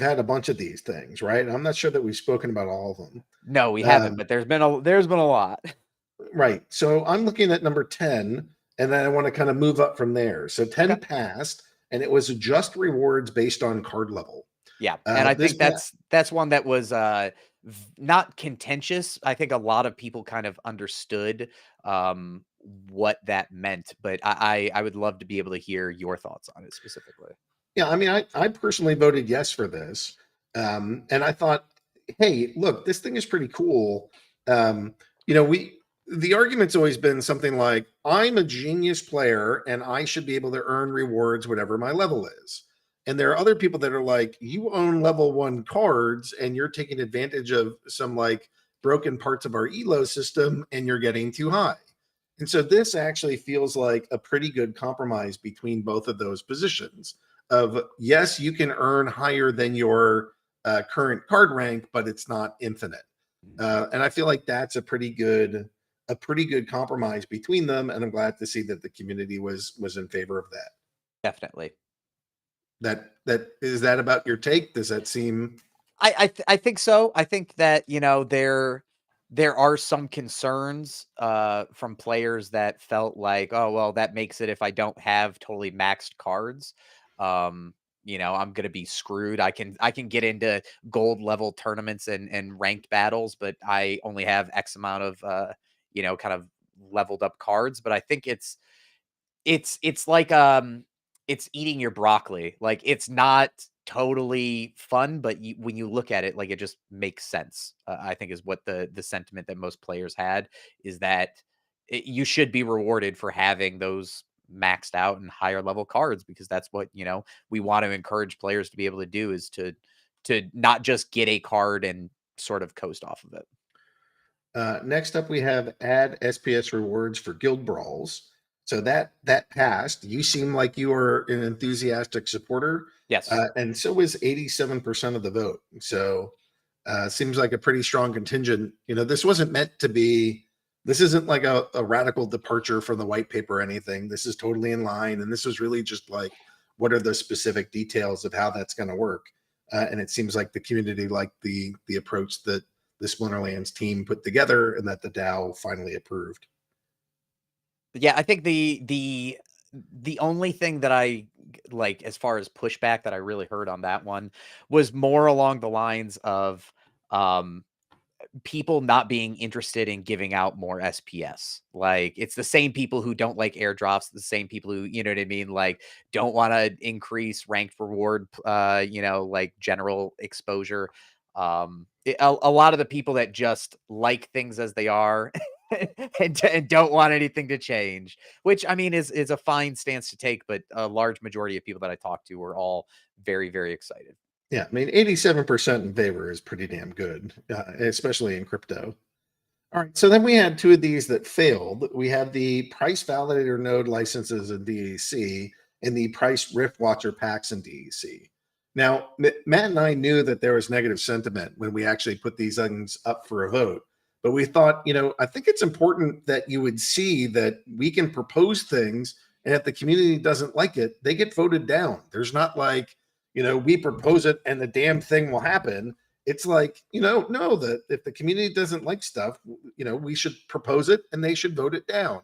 had a bunch of these things, right? I'm not sure that we've spoken about all of them. No, we haven't, but there's been a lot. Right. So I'm looking at number 10. And then I want to kind of move up from there. So 10 passed, and it was just rewards based on card level. Yeah, and I think that's one that was not contentious. I think a lot of people kind of understood what that meant, but I would love to be able to hear your thoughts on it specifically. Yeah, I mean, I personally voted yes for this, and I thought, hey, look, this thing is pretty cool. The argument's always been something like, I'm a genius player and I should be able to earn rewards whatever my level is. And there are other people that are like, you own level 1 cards and you're taking advantage of some like broken parts of our elo system and you're getting too high. And so this actually feels like a pretty good compromise between both of those positions of, yes, you can earn higher than your current card rank, but it's not infinite. And I feel like that's a pretty good compromise between them, and I'm glad to see that the community was in favor of that. Definitely. That is that about your take? Does that seem? I think so. I think that there are some concerns from players that felt like, oh well, that makes it if I don't have totally maxed cards, I'm gonna be screwed. I can get into gold level tournaments and ranked battles, but I only have X amount of kind of leveled up cards. But I think it's like it's eating your broccoli. Like, it's not totally fun, but when you look at it, like, it just makes sense. I think is what the sentiment that most players had, is that you should be rewarded for having those maxed out and higher level cards, because that's what we want to encourage players to be able to do, is to not just get a card and sort of coast off of it. Next up, we have add SPS rewards for guild brawls. So that passed. You seem like you are an enthusiastic supporter. Yes. And so is 87% of the vote. So seems like a pretty strong contingent. This wasn't meant to be, this isn't like a radical departure from the white paper or anything. This is totally in line. And this was really just like, what are the specific details of how that's going to work? And it seems like the community liked the approach that the Splinterlands team put together and that the DAO finally approved. Yeah, I think the only thing that I like as far as pushback that I really heard on that one was more along the lines of people not being interested in giving out more SPS. Like, it's the same people who don't like airdrops, the same people who, you know what I mean, like, don't want to increase ranked reward, like general exposure. A lot of the people that just like things as they are and don't want anything to change, which I mean is a fine stance to take, but a large majority of people that I talked to were all very, very excited. Yeah, I mean, 87% in favor is pretty damn good, especially in crypto. All right, so then we had two of these that failed. We had the price validator node licenses in DEC and the price rift watcher packs in DEC. Now, Matt and I knew that there was negative sentiment when we actually put these things up for a vote. But we thought, I think it's important that you would see that we can propose things, and if the community doesn't like it, they get voted down. There's not like, we propose it and the damn thing will happen. It's like, no, that if the community doesn't like stuff, we should propose it and they should vote it down.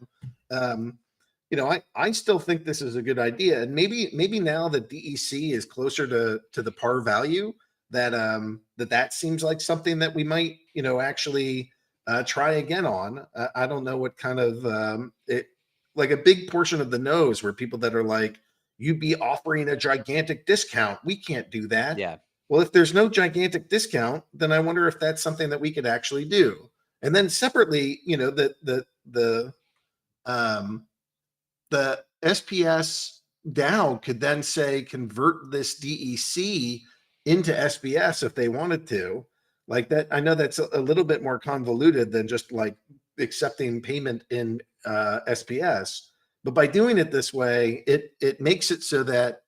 I still think this is a good idea. And maybe now that DEC is closer to the par value, that seems like something that we might, actually try again on. I don't know what kind of like a big portion of the no's where people that are like, you'd be offering a gigantic discount. We can't do that. Yeah. Well, if there's no gigantic discount, then I wonder if that's something that we could actually do. And then separately, the SPS DAO could then say convert this DEC into SPS if they wanted to. Like that, I know that's a little bit more convoluted than just like accepting payment in SPS. But by doing it this way, it makes it so that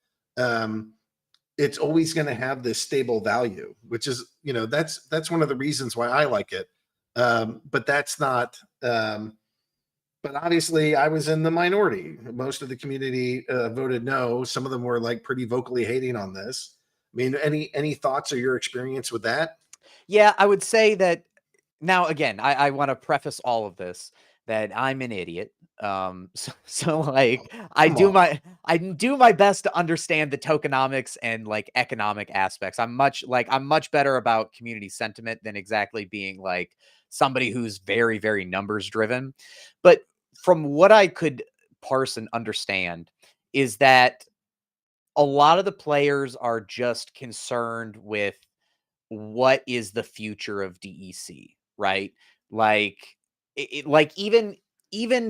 it's always going to have this stable value, which is, that's one of the reasons why I like it. But that's not. But obviously, I was in the minority. Most of the community voted no. Some of them were like pretty vocally hating on this. I mean, any thoughts or your experience with that? Yeah, I would say that now again, I want to preface all of this that I'm an idiot. So like I do my best to understand the tokenomics and like economic aspects. I'm much better about community sentiment than exactly being like somebody who's very, very numbers driven. But from what I could parse and understand is that a lot of the players are just concerned with what is the future of DEC, right? Like like even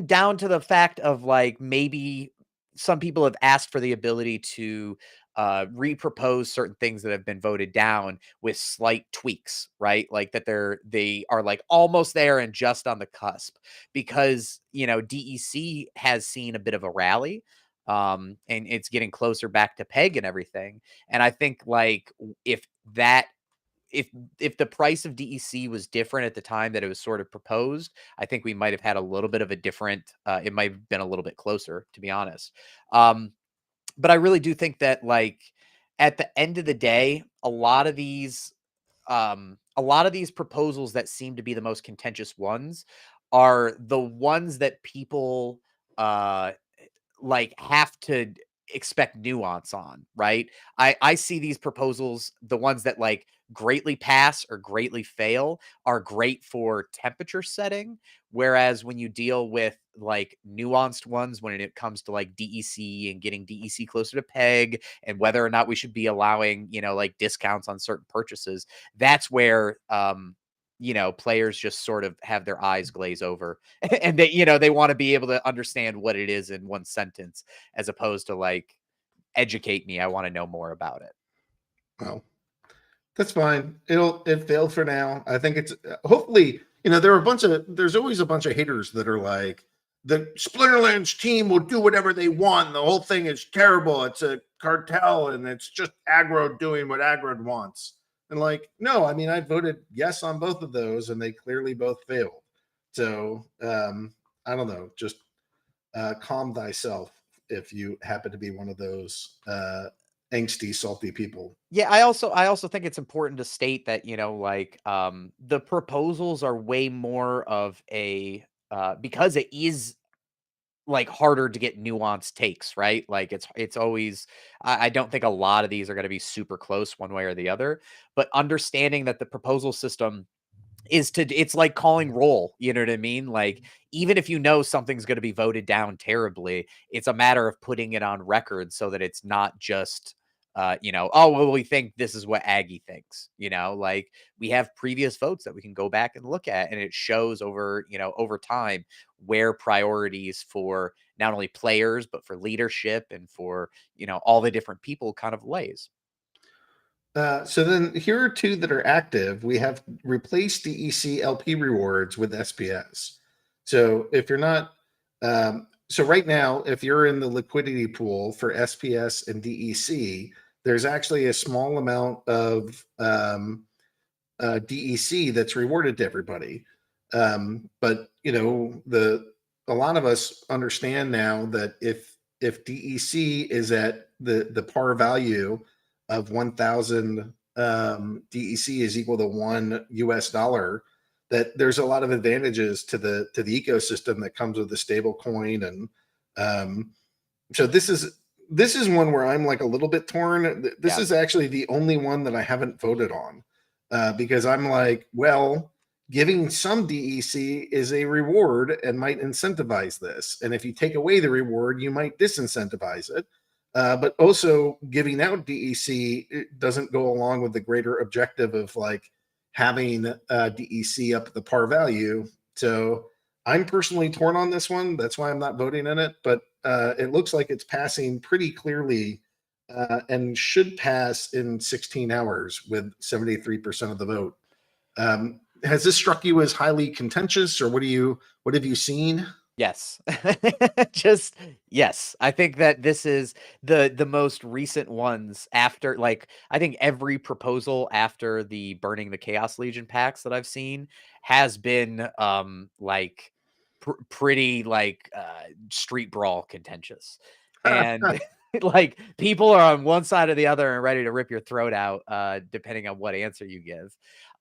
down to the fact of like maybe some people have asked for the ability to repropose certain things that have been voted down with slight tweaks, right? Like that they are like almost there and just on the cusp because DEC has seen a bit of a rally and it's getting closer back to peg and everything. And I think like if the price of DEC was different at the time that it was sort of proposed, I think we might have had a little bit of a different, it might have been a little bit closer, to be honest. But I really do think that like at the end of the day, a lot of these proposals that seem to be the most contentious ones are the ones that people like have to expect nuance on, right? I see these proposals, the ones that like greatly pass or greatly fail are great for temperature setting. Whereas when you deal with like nuanced ones, when it comes to like DEC and getting DEC closer to peg and whether or not we should be allowing, like discounts on certain purchases, that's where, players just sort of have their eyes glaze over and they want to be able to understand what it is in one sentence as opposed to like educate me. I want to know more about it. Well, that's fine. It failed for now. I think it's hopefully, there's always a bunch of haters that are like, the Splinterlands team will do whatever they want. The whole thing is terrible. It's a cartel and it's just aggro doing what aggro wants. And like, no, I mean, I voted yes on both of those and they clearly both failed. So I don't know, just calm thyself if you happen to be one of those angsty, salty people. Yeah, I also think it's important to state that, the proposals are way more of a because it is like harder to get nuanced takes, right? Like it's always I don't think a lot of these are going to be super close one way or the other, but understanding that the proposal system it's like calling roll, you know what I mean? Like even if something's going to be voted down terribly, it's a matter of putting it on record so that it's not just oh, well, we think this is what Aggie thinks, like we have previous votes that we can go back and look at, and it shows over, over time where priorities for not only players, but for leadership and for, all the different people kind of lays. So then here are two that are active. We have replaced DEC LP rewards with SPS. So if you're not, so right now, if you're in the liquidity pool for SPS and DEC, there's actually a small amount of DEC that's rewarded to everybody. But a lot of us understand now that if DEC is at the par value of 1,000 DEC is equal to $1, that there's a lot of advantages to the ecosystem that comes with the stable coin. And so this is one where I'm like a little bit torn. This is actually the only one that I haven't voted on because I'm like, well, giving some DEC is a reward and might incentivize this. And if you take away the reward, you might disincentivize it. But also giving out DEC doesn't go along with the greater objective of like having DEC up at the par value. So I'm personally torn on this one. That's why I'm not voting in it. But it looks like it's passing pretty clearly and should pass in 16 hours with 73% of the vote. Has this struck you as highly contentious, or what have you seen? Yes. Yes. I think that this is the most recent ones after, like, I think every proposal after the Burning the Chaos Legion packs that I've seen has been like pretty like street brawl contentious. And like people are on one side or the other and ready to rip your throat out depending on what answer you give.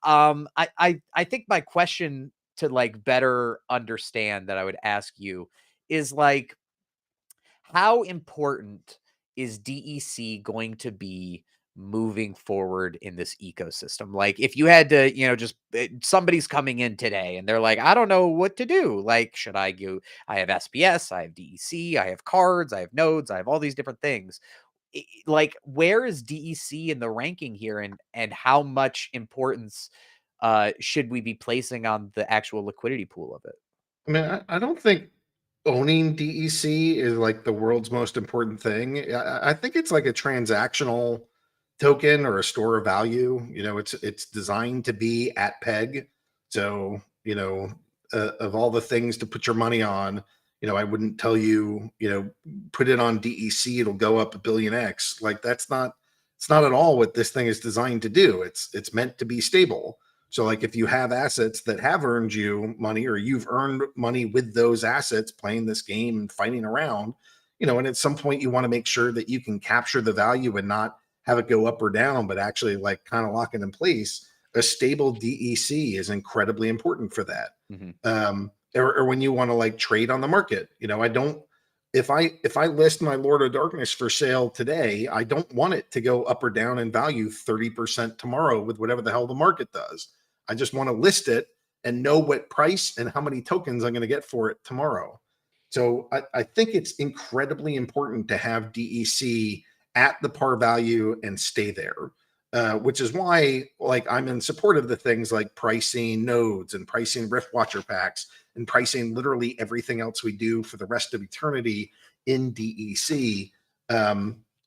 I think my question to like better understand that I would ask you is like, how important is DEC going to be moving forward in this ecosystem? Like if you had to, just somebody's coming in today and they're like, I don't know what to do. Like, should I go? I have SPS, I have DEC, I have cards, I have nodes, I have all these different things. Like, where is DEC in the ranking here, and how much importance should we be placing on the actual liquidity pool of it? I mean, I don't think owning DEC is like the world's most important thing. I think it's like a transactional token or a store of value. It's designed to be at peg. So, of all the things to put your money on, I wouldn't tell you, put it on DEC, it'll go up 1 billion X. Like it's not at all what this thing is designed to do. It's meant to be stable. So like if you have assets that have earned you money, or you've earned money with those assets playing this game and fighting around, and at some point you want to make sure that you can capture the value and not have it go up or down, but actually like kind of lock it in place. A stable DEC is incredibly important for that. Mm-hmm. Or when you want to like trade on the market, if I list my Lord of Darkness for sale today, I don't want it to go up or down in value 30% tomorrow with whatever the hell the market does. I just want to list it and know what price and how many tokens I'm going to get for it tomorrow. So I think it's incredibly important to have DEC at the par value and stay there, which is why like I'm in support of the things like pricing nodes and pricing Rift Watcher packs and pricing literally everything else we do for the rest of eternity in DEC,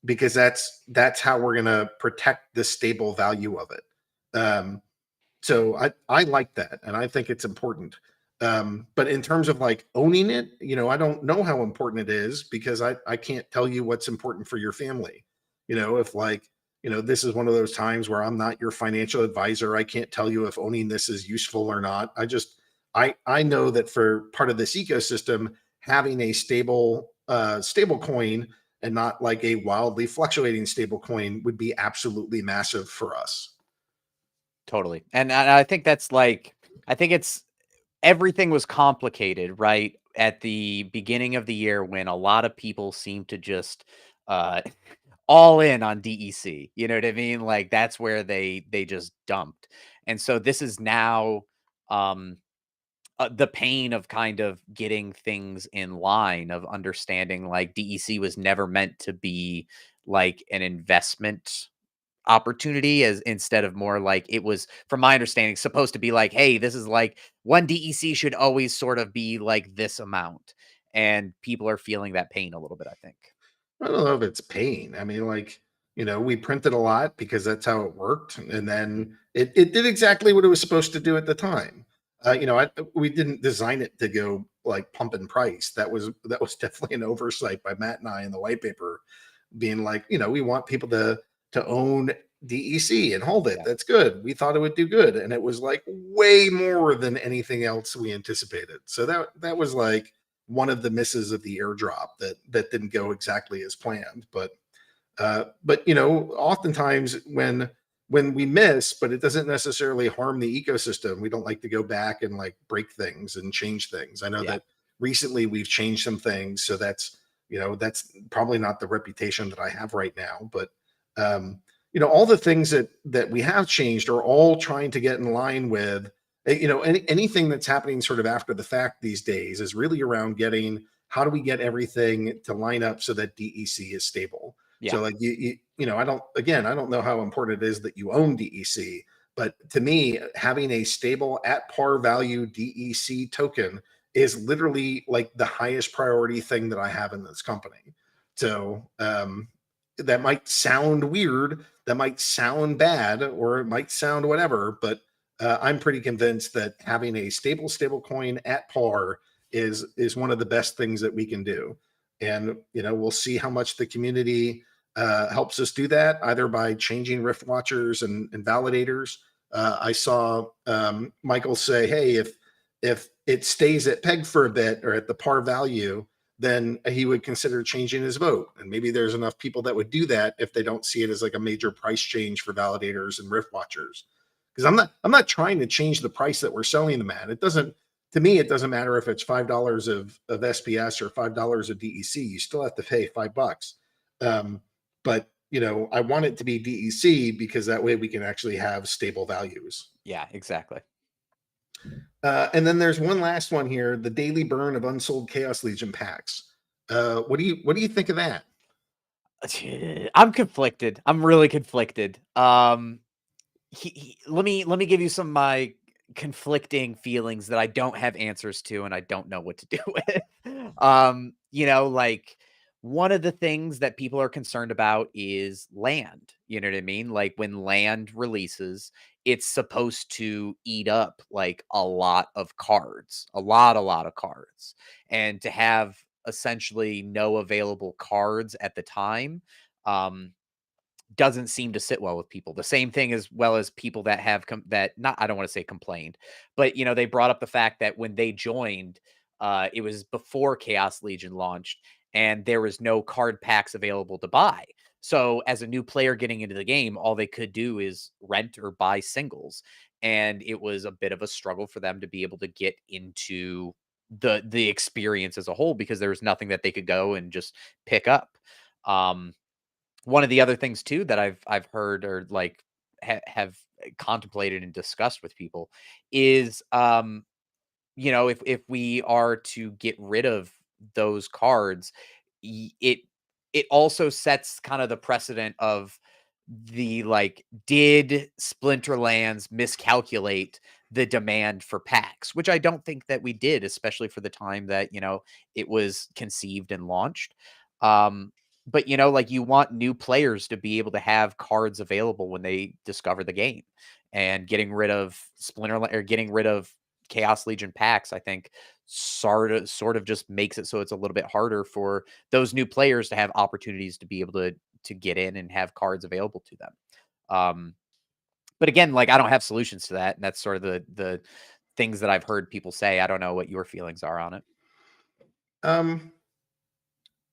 because that's how we're going to protect the stable value of it. So I like that, and I think it's important. But in terms of like owning it, I don't know how important it is, because I can't tell you what's important for your family. If like, this is one of those times where I'm not your financial advisor, I can't tell you if owning this is useful or not. I know that for part of this ecosystem, having a stable coin and not like a wildly fluctuating stable coin would be absolutely massive for us. Totally. And I think that's like, I think it's, everything was complicated, right? At the beginning of the year when a lot of people seemed to just all in on DEC. You know what I mean? Like that's where they just dumped. And so this is now the pain of kind of getting things in line, of understanding like DEC was never meant to be like an investment opportunity, as instead of more like it was, from my understanding, supposed to be like, hey, this is like one DEC should always sort of be like this amount. And people are feeling that pain a little bit, I think. I don't know if it's pain. I mean, like, we printed a lot because that's how it worked. And then it did exactly what it was supposed to do at the time. We didn't design it to go like pumping price. That was definitely an oversight by Matt and I in the white paper, being like, we want people to own DEC and hold it. Yeah. That's good. We thought it would do good. And it was like way more than anything else we anticipated. So that was like one of the misses of the airdrop that didn't go exactly as planned. But oftentimes when we miss, but it doesn't necessarily harm the ecosystem, we don't like to go back and like break things and change things. I know that recently we've changed some things, so that's probably not the reputation that I have right now. But all the things that we have changed are all trying to get in line with anything that's happening sort of after the fact these days is really around getting, how do we get everything to line up so that DEC is stable. Yeah. So like I don't know how important it is that you own DEC, but to me, having a stable at par value DEC token is literally like the highest priority thing that I have in this company. So that might sound weird, that might sound bad, or it might sound whatever, but I'm pretty convinced that having a stable coin at par is one of the best things that we can do. And we'll see how much the community helps us do that, either by changing Rift Watchers and validators. I saw Michael say, hey, if it stays at peg for a bit or at the par value, then he would consider changing his vote. And maybe there's enough people that would do that if they don't see it as like a major price change for validators and Rift Watchers. Because I'm not trying to change the price that we're selling them at. To me, it doesn't matter if it's $5 of SPS or $5 of DEC. You still have to pay $5. But I want it to be DEC because that way we can actually have stable values. Yeah, exactly. And then there's one last one here: the daily burn of unsold Chaos Legion packs. What do you think of that? I'm conflicted. I'm really conflicted. Let me give you some of my conflicting feelings that I don't have answers to and I don't know what to do with. Like one of the things that people are concerned about is land. You know what I mean? Like when land releases, it's supposed to eat up like a lot of cards, a lot of cards. And to have essentially no available cards at the time, doesn't seem to sit well with people. The same thing as well as people that have I don't want to say complained, but they brought up the fact that when they joined, it was before Chaos Legion launched and there was no card packs available to buy. So as a new player getting into the game, all they could do is rent or buy singles. And it was a bit of a struggle for them to be able to get into the experience as a whole, because there was nothing that they could go and just pick up. One of the other things too that I've heard or like have contemplated and discussed with people is, if we are to get rid of those cards, it also sets kind of the precedent of the like, did Splinterlands miscalculate the demand for packs, which I don't think that we did, especially for the time that it was conceived and launched. But like you want new players to be able to have cards available when they discover the game, and getting rid of getting rid of Chaos Legion packs, I think sort of just makes it so it's a little bit harder for those new players to have opportunities to be able to get in and have cards available to them. But again, like I don't have solutions to that, and that's sort of the things that I've heard people say. I don't know what your feelings are on it.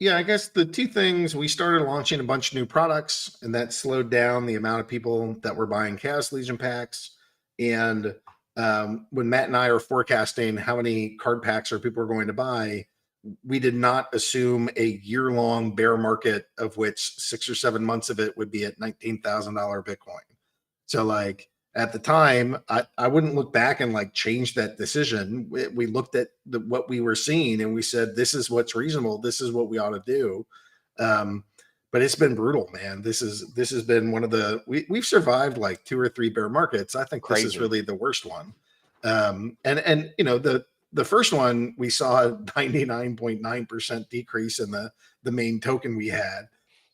Yeah, I guess the two things, we started launching a bunch of new products, and that slowed down the amount of people that were buying Chaos Legion packs. And when Matt and I are forecasting how many card packs are people are going to buy, we did not assume a year-long bear market, of which 6 or 7 months of it would be at $19,000 Bitcoin. So like at the time, I wouldn't look back and like change that decision. We looked at what we were seeing and we said, this is what's reasonable. This is what we ought to do. But it's been brutal, man. This has been one of the, we've survived like 2 or 3 bear markets. I think this is really the worst one. And you know, the first one, we saw a 99.9% decrease in the main token we had.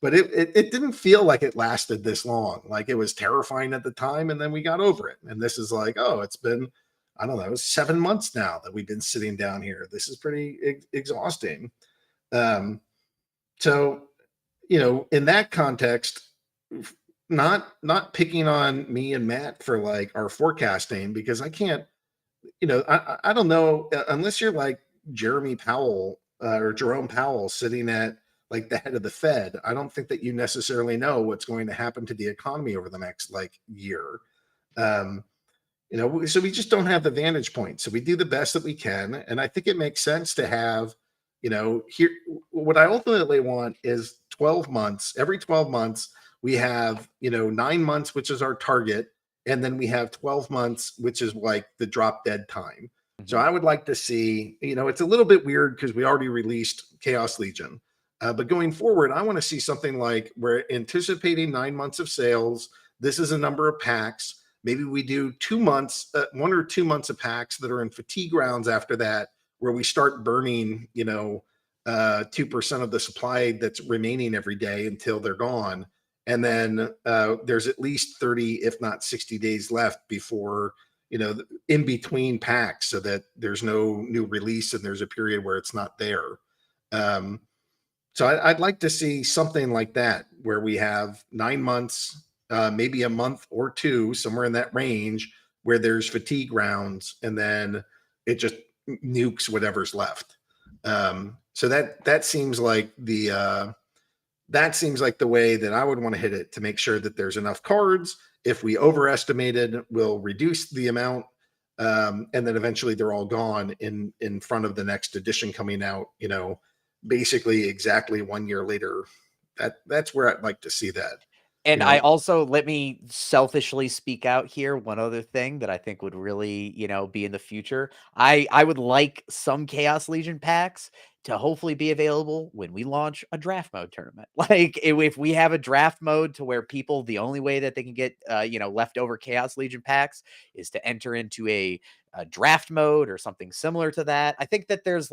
But it didn't feel like it lasted this long. Like it was terrifying at the time, and then we got over it. And this is like, oh, it's been, I don't know, 7 months now that we've been sitting down here. This is pretty exhausting. So, you know, in that context, not picking on me and Matt for like our forecasting, because I can't, you know, I don't know, unless you're like Jeremy Powell or Jerome Powell sitting at like the head of the Fed, I don't think that you necessarily know what's going to happen to the economy over the next like year. You know, so we just don't have the vantage point. So we do the best that we can. And I think it makes sense to have, you know, here, what I ultimately want is 12 months. Every 12 months, we have, you know, 9 months, which is our target. And then we have 12 months, which is like the drop dead time. So I would like to see, you know, it's a little bit weird because we already released Chaos Legion. But going forward, I want to see something like we're anticipating 9 months of sales. This is a number of packs. Maybe we do 2 months, 1 or 2 months of packs that are in fatigue rounds after that, where we start burning, you know, 2% of the supply that's remaining every day until they're gone. And then there's at least 30, if not 60 days left before, you know, in between packs, so that there's no new release and there's a period where it's not there. So I'd like to see something like that, where we have 9 months, maybe a month or 2, somewhere in that range, where there's fatigue rounds, and then it just nukes whatever's left. So that seems like the way that I would want to hit it, to make sure that there's enough cards. If we overestimated, we'll reduce the amount, and then eventually they're all gone in front of the next edition coming out, you know, basically exactly 1 year later. That's where I'd like to see that. And You know? I also, let me selfishly speak out here. One other thing that I think would really, you know, be in the future. I would like some Chaos Legion packs to hopefully be available when we launch a draft mode tournament. Like if we have a draft mode to where people, the only way that they can get, you know, leftover Chaos Legion packs is to enter into a draft mode or something similar to that. I think that there's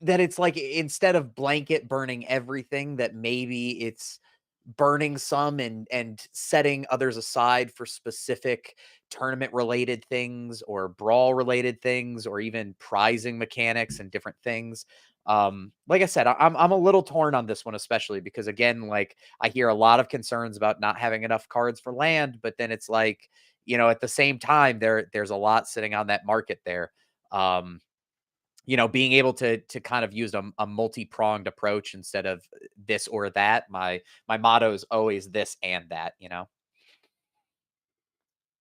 that it's like, instead of blanket burning everything, that maybe it's burning some and setting others aside for specific tournament related things or brawl related things, or even prizing mechanics and different things. Like I said, I'm a little torn on this one, especially because, again, like, I hear a lot of concerns about not having enough cards for land, but then it's like, you know, at the same time, there's a lot sitting on that market there. You know, being able to kind of use a multi-pronged approach instead of this or that. My motto is always this and that, you know?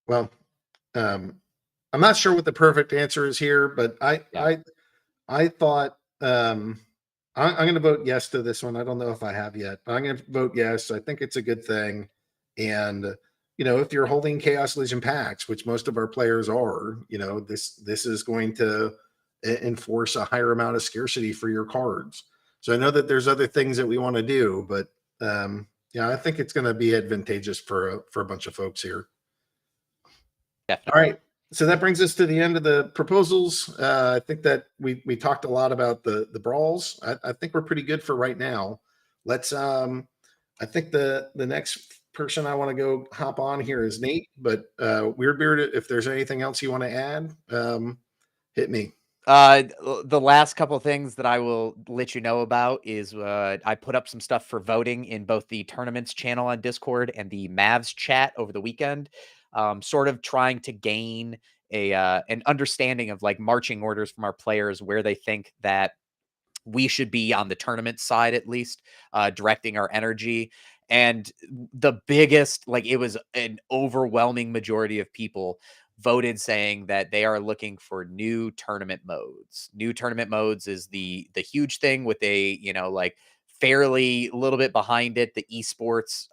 Well, I'm not sure what the perfect answer is here, but I thought, I'm going to vote yes to this one. I don't know if I have yet, but I'm going to vote yes. I think it's a good thing. And, you know, if you're holding Chaos Legion packs, which most of our players are, you know, this is going to enforce a higher amount of scarcity for your cards. So I know that there's other things that we want to do, but yeah, I think it's going to be advantageous for a bunch of folks here. Definitely. All right. So that brings us to the end of the proposals. I think that we talked a lot about the brawls. I think we're pretty good for right now. Let's I think the next person I want to go hop on here is Nate, but WeirdBeard, if there's anything else you want to add, hit me. The last couple things that I will let you know about is I put up some stuff for voting in both the tournaments channel on Discord and the Mavs chat over the weekend, sort of trying to gain an understanding of like marching orders from our players, where they think that we should be on the tournament side, at least, directing our energy. And the biggest, like, it was an overwhelming majority of people voted saying that they are looking for new tournament modes. New tournament modes is the huge thing, with a, you know, like, fairly little bit behind it, the esports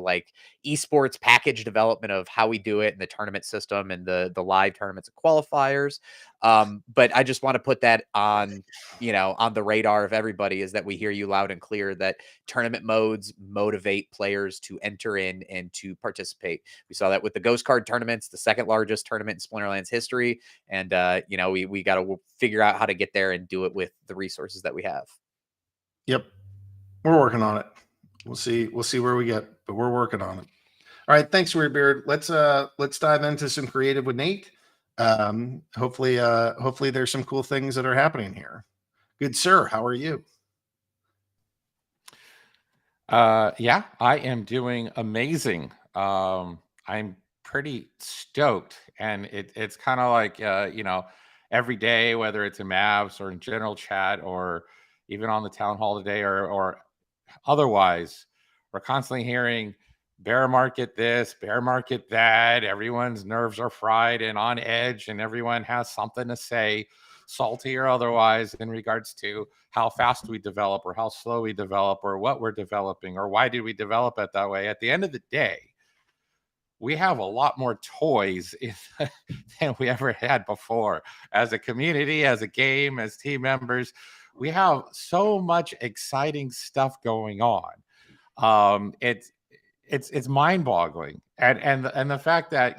like esports package development of how we do it and the tournament system and the live tournaments and qualifiers. But I just want to put that on, on the radar of everybody, is that we hear you loud and clear that tournament modes motivate players to enter in and to participate. We saw that with the Ghost Card tournaments, the second largest tournament in Splinterlands history. And, we got to figure out how to get there and do it with the resources that we have. Yep. We're working on it. We'll see where we get, but we're working on it. All right. Thanks, WeirdBeard. Let's dive into some creative with Nate. Hopefully there's some cool things that are happening here. Good sir, how are you? Yeah, I am doing amazing. I'm pretty stoked, and it's kind of like every day, whether it's in Mavs or in general chat or even on the town hall today or otherwise, we're constantly hearing bear market this, bear market that. Everyone's nerves are fried and on edge, and everyone has something to say, salty or otherwise, in regards to how fast we develop or how slow we develop or what we're developing or why did we develop it that way. At the end of the day, we have a lot more toys than we ever had before. As a community, as a game, as team members, we have so much exciting stuff going on. It's mind-boggling, and the fact that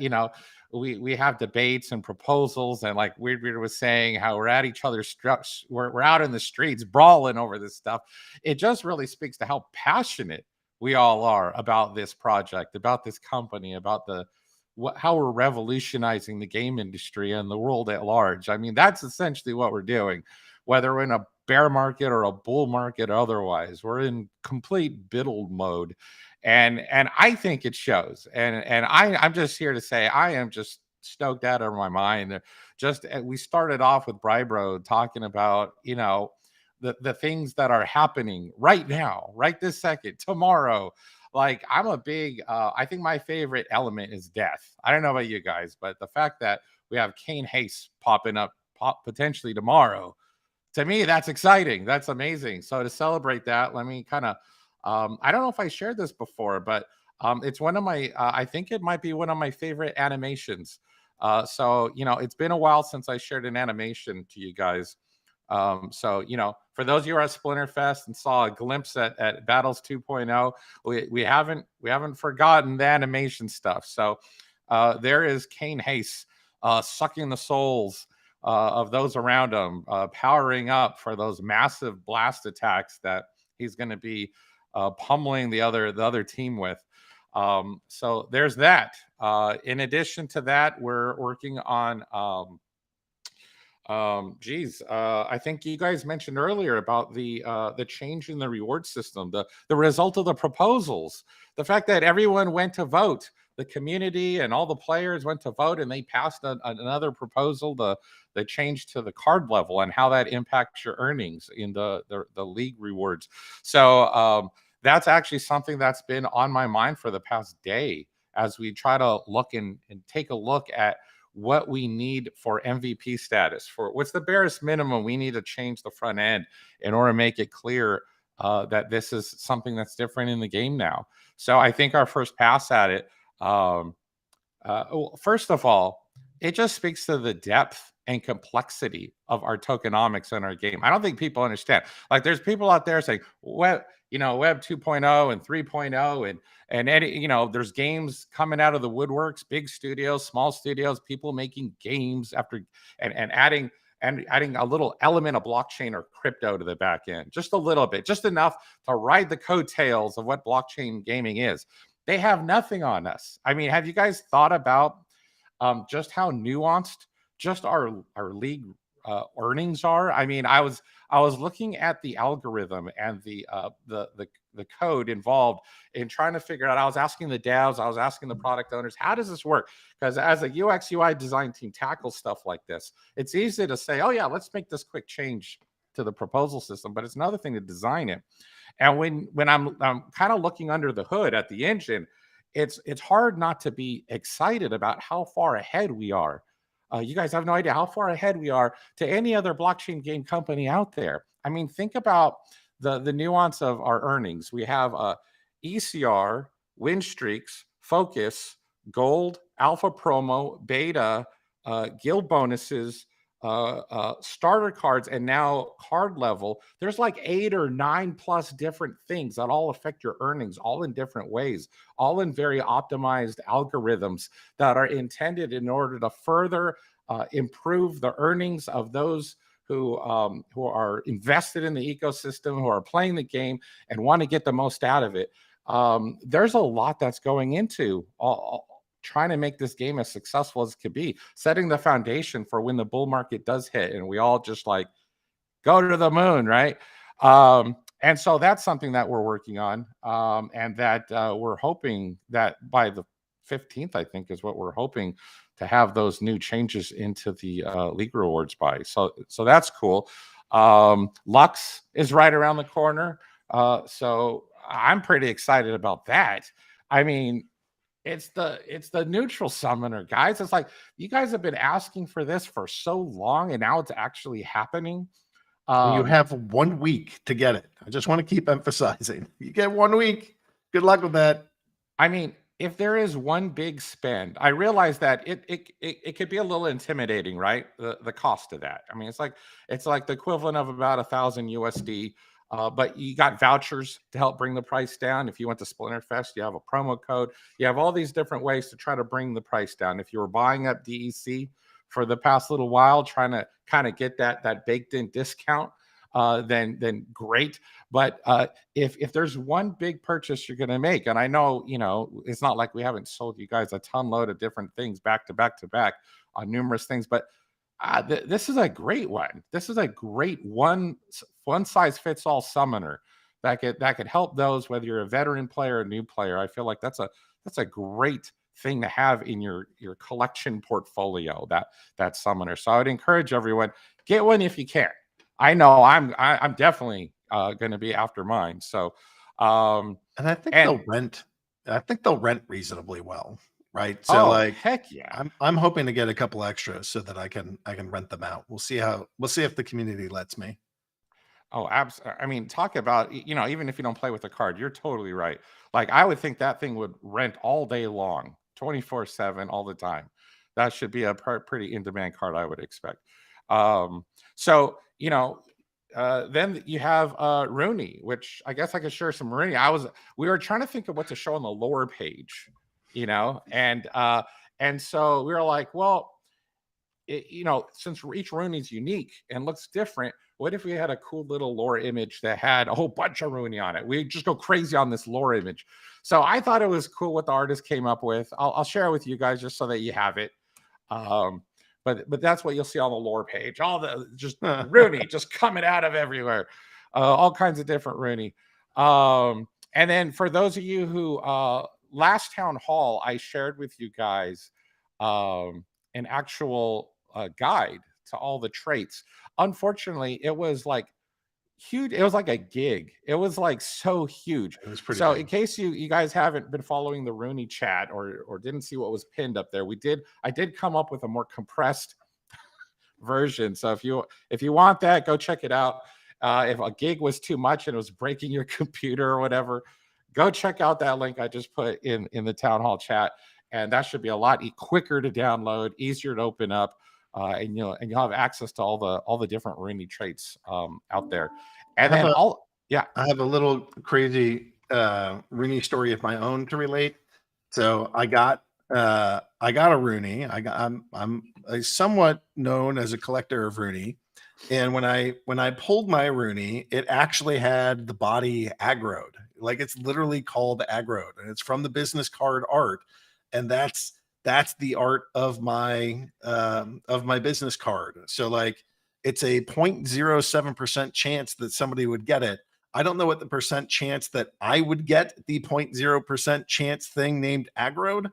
we have debates and proposals, and like WeirdBeard was saying, how we're at each other's struts, we're out in the streets brawling over this stuff. It just really speaks to how passionate we all are about this project, about this company, about how we're revolutionizing the game industry and the world at large. I mean, that's essentially what we're doing, whether we're in a bear market or a bull market or otherwise. We're in complete biddle mode. And I think it shows. And I'm just here to say I am just stoked out of my mind. We started off with Brybro talking about, the things that are happening right now, right this second, tomorrow. Like, I'm a big, I think my favorite element is death. I don't know about you guys, but the fact that we have Kane Hayes popping up potentially tomorrow, to me, that's exciting. That's amazing. So to celebrate that, let me kind of, I don't know if I shared this before, but it's one of my, I think it might be one of my favorite animations. So, it's been a while since I shared an animation to you guys. So, for those of you who are at Splinterfest and saw a glimpse at Battles 2.0, we haven't forgotten the animation stuff. So there is Kane Hayes sucking the souls of those around him, powering up for those massive blast attacks that he's going to be pummeling the other team with. So there's that. In addition to that, we're working on I think you guys mentioned earlier about the change in the reward system, the result of the proposals, the fact that everyone went to vote, the community and all the players went to vote, and they passed another proposal, the change to the card level and how that impacts your earnings in the league rewards. So that's actually something that's been on my mind for the past day as we try to look and take a look at what we need for MVP status. For what's the barest minimum we need to change the front end in order to make it clear that this is something that's different in the game now. So I think our first pass at it, first of all, it just speaks to the depth and complexity of our tokenomics in our game. I don't think people understand. Like, there's people out there saying, Web 2.0 and 3.0 and there's games coming out of the woodworks, big studios, small studios, people making games and adding a little element of blockchain or crypto to the back end, just a little bit, just enough to ride the coattails of what blockchain gaming is. They have nothing on us. I mean, have you guys thought about just how nuanced just our league earnings are? I mean, I was looking at the algorithm and the code involved in trying to figure out. I was asking the devs, I was asking the product owners, how does this work? Because as a UX UI design team tackles stuff like this, it's easy to say, oh yeah, let's make this quick change to the proposal system, but it's another thing to design it. And when I'm kind of looking under the hood at the engine, it's hard not to be excited about how far ahead we are. You guys have no idea how far ahead we are to any other blockchain game company out there. I mean, think about the nuance of our earnings. We have ECR, win streaks, focus, gold, alpha promo, beta, guild bonuses, starter cards, and now card level. There's like 8 or 9 plus different things that all affect your earnings, all in different ways, all in very optimized algorithms that are intended in order to further improve the earnings of those who are invested in the ecosystem, who are playing the game and want to get the most out of it. There's a lot that's going into trying to make this game as successful as it could be, setting the foundation for when the bull market does hit and we all just like go to the moon, right? And so that's something that we're working on, and that we're hoping that by the 15th, I think, is what we're hoping to have those new changes into the league rewards by. So that's cool. Lux is right around the corner, so I'm pretty excited about that. I mean, it's the neutral summoner, guys. It's like you guys have been asking for this for so long, and now it's actually happening. You have 1 week to get it. I just want to keep emphasizing. You get 1 week. Good luck with that. I mean, if there is one big spend, I realize that it could be a little intimidating, right? The cost of that. I mean, it's like the equivalent of about 1,000 USD. But you got vouchers to help bring the price down. If you went to Splinterfest, you have a promo code. You have all these different ways to try to bring the price down. If you were buying up DEC for the past little while, trying to kind of get that baked in discount, then great. But if there's one big purchase you're going to make, and I know, it's not like we haven't sold you guys a ton load of different things back to back to back on numerous things, but this is a great one. This is a great one size fits all summoner that could help those, whether you're a veteran player or a new player. I feel like that's a great thing to have in your collection portfolio, that summoner. So I would encourage everyone, get one if you can. I know I'm definitely going to be after mine. So and I think they'll rent reasonably well. Right. So heck yeah. I'm hoping to get a couple extras so that I can rent them out. We'll see if the community lets me. Oh, absolutely. I mean, talk about, even if you don't play with a card, you're totally right. Like, I would think that thing would rent all day long, 24/7, all the time. That should be a pretty in-demand card, I would expect. So, then you have Rooney, which I guess I could share some Rooney. We were trying to think of what to show on the lower page. And so we were like, well, since each Rooney is unique and looks different, what if we had a cool little lore image that had a whole bunch of Rooney on it? We just go crazy on this lore image. So I thought it was cool what the artist came up with. I'll share it with you guys just so that you have it. But that's what you'll see on the lore page. All the just Rooney just coming out of everywhere. All kinds of different Rooney. And then for those of you who last town hall, I shared with you guys an actual guide to all the traits. Unfortunately, it was like huge. It was like a gig. It was like so huge. It was pretty so big. In case you guys haven't been following the Rooney chat or didn't see what was pinned up there, I did come up with a more compressed version. So if you want that, go check it out. If a gig was too much and it was breaking your computer or whatever, go check out that link I just put in the town hall chat, and that should be a lot quicker to download, easier to open up, and you'll have access to all the different Rooney traits out there. And I have a little crazy Rooney story of my own to relate. So I got a Rooney. I'm somewhat known as a collector of Rooney. And when I pulled my Rooney, it actually had the body aggroed. Like, it's literally called aggroed, and it's from the business card art. And that's the art of my business card. So like, it's a 0.07% chance that somebody would get it. I don't know what the percent chance that I would get the 0.0% chance thing named aggroed.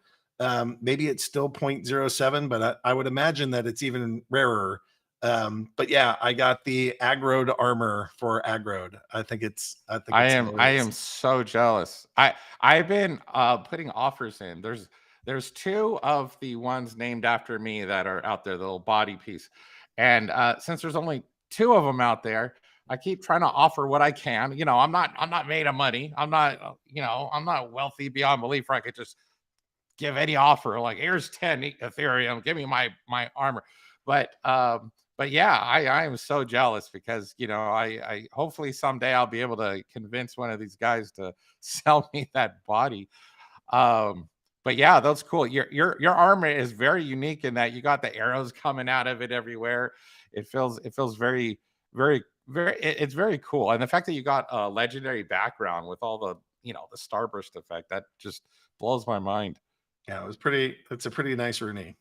Maybe it's still 0.07, but I would imagine that it's even rarer. But yeah, I got the aggroed armor for aggroed. I am so jealous. I've been putting offers in. There's 2 of the ones named after me that are out there, the little body piece. And since there's only 2 of them out there, I keep trying to offer what I can. You know, I'm not made of money. I'm not, you know, I'm not wealthy beyond belief where I could just give any offer like, here's 10 Ethereum, give me my armor. But yeah, I am so jealous because, you know, I hopefully someday I'll be able to convince one of these guys to sell me that body. But yeah, that's cool. Your armor is very unique in that you got the arrows coming out of it everywhere. It feels very, very, very, it's very cool. And the fact that you got a legendary background with all the, you know, the starburst effect, that just blows my mind. Yeah, it's a pretty nice Rooney.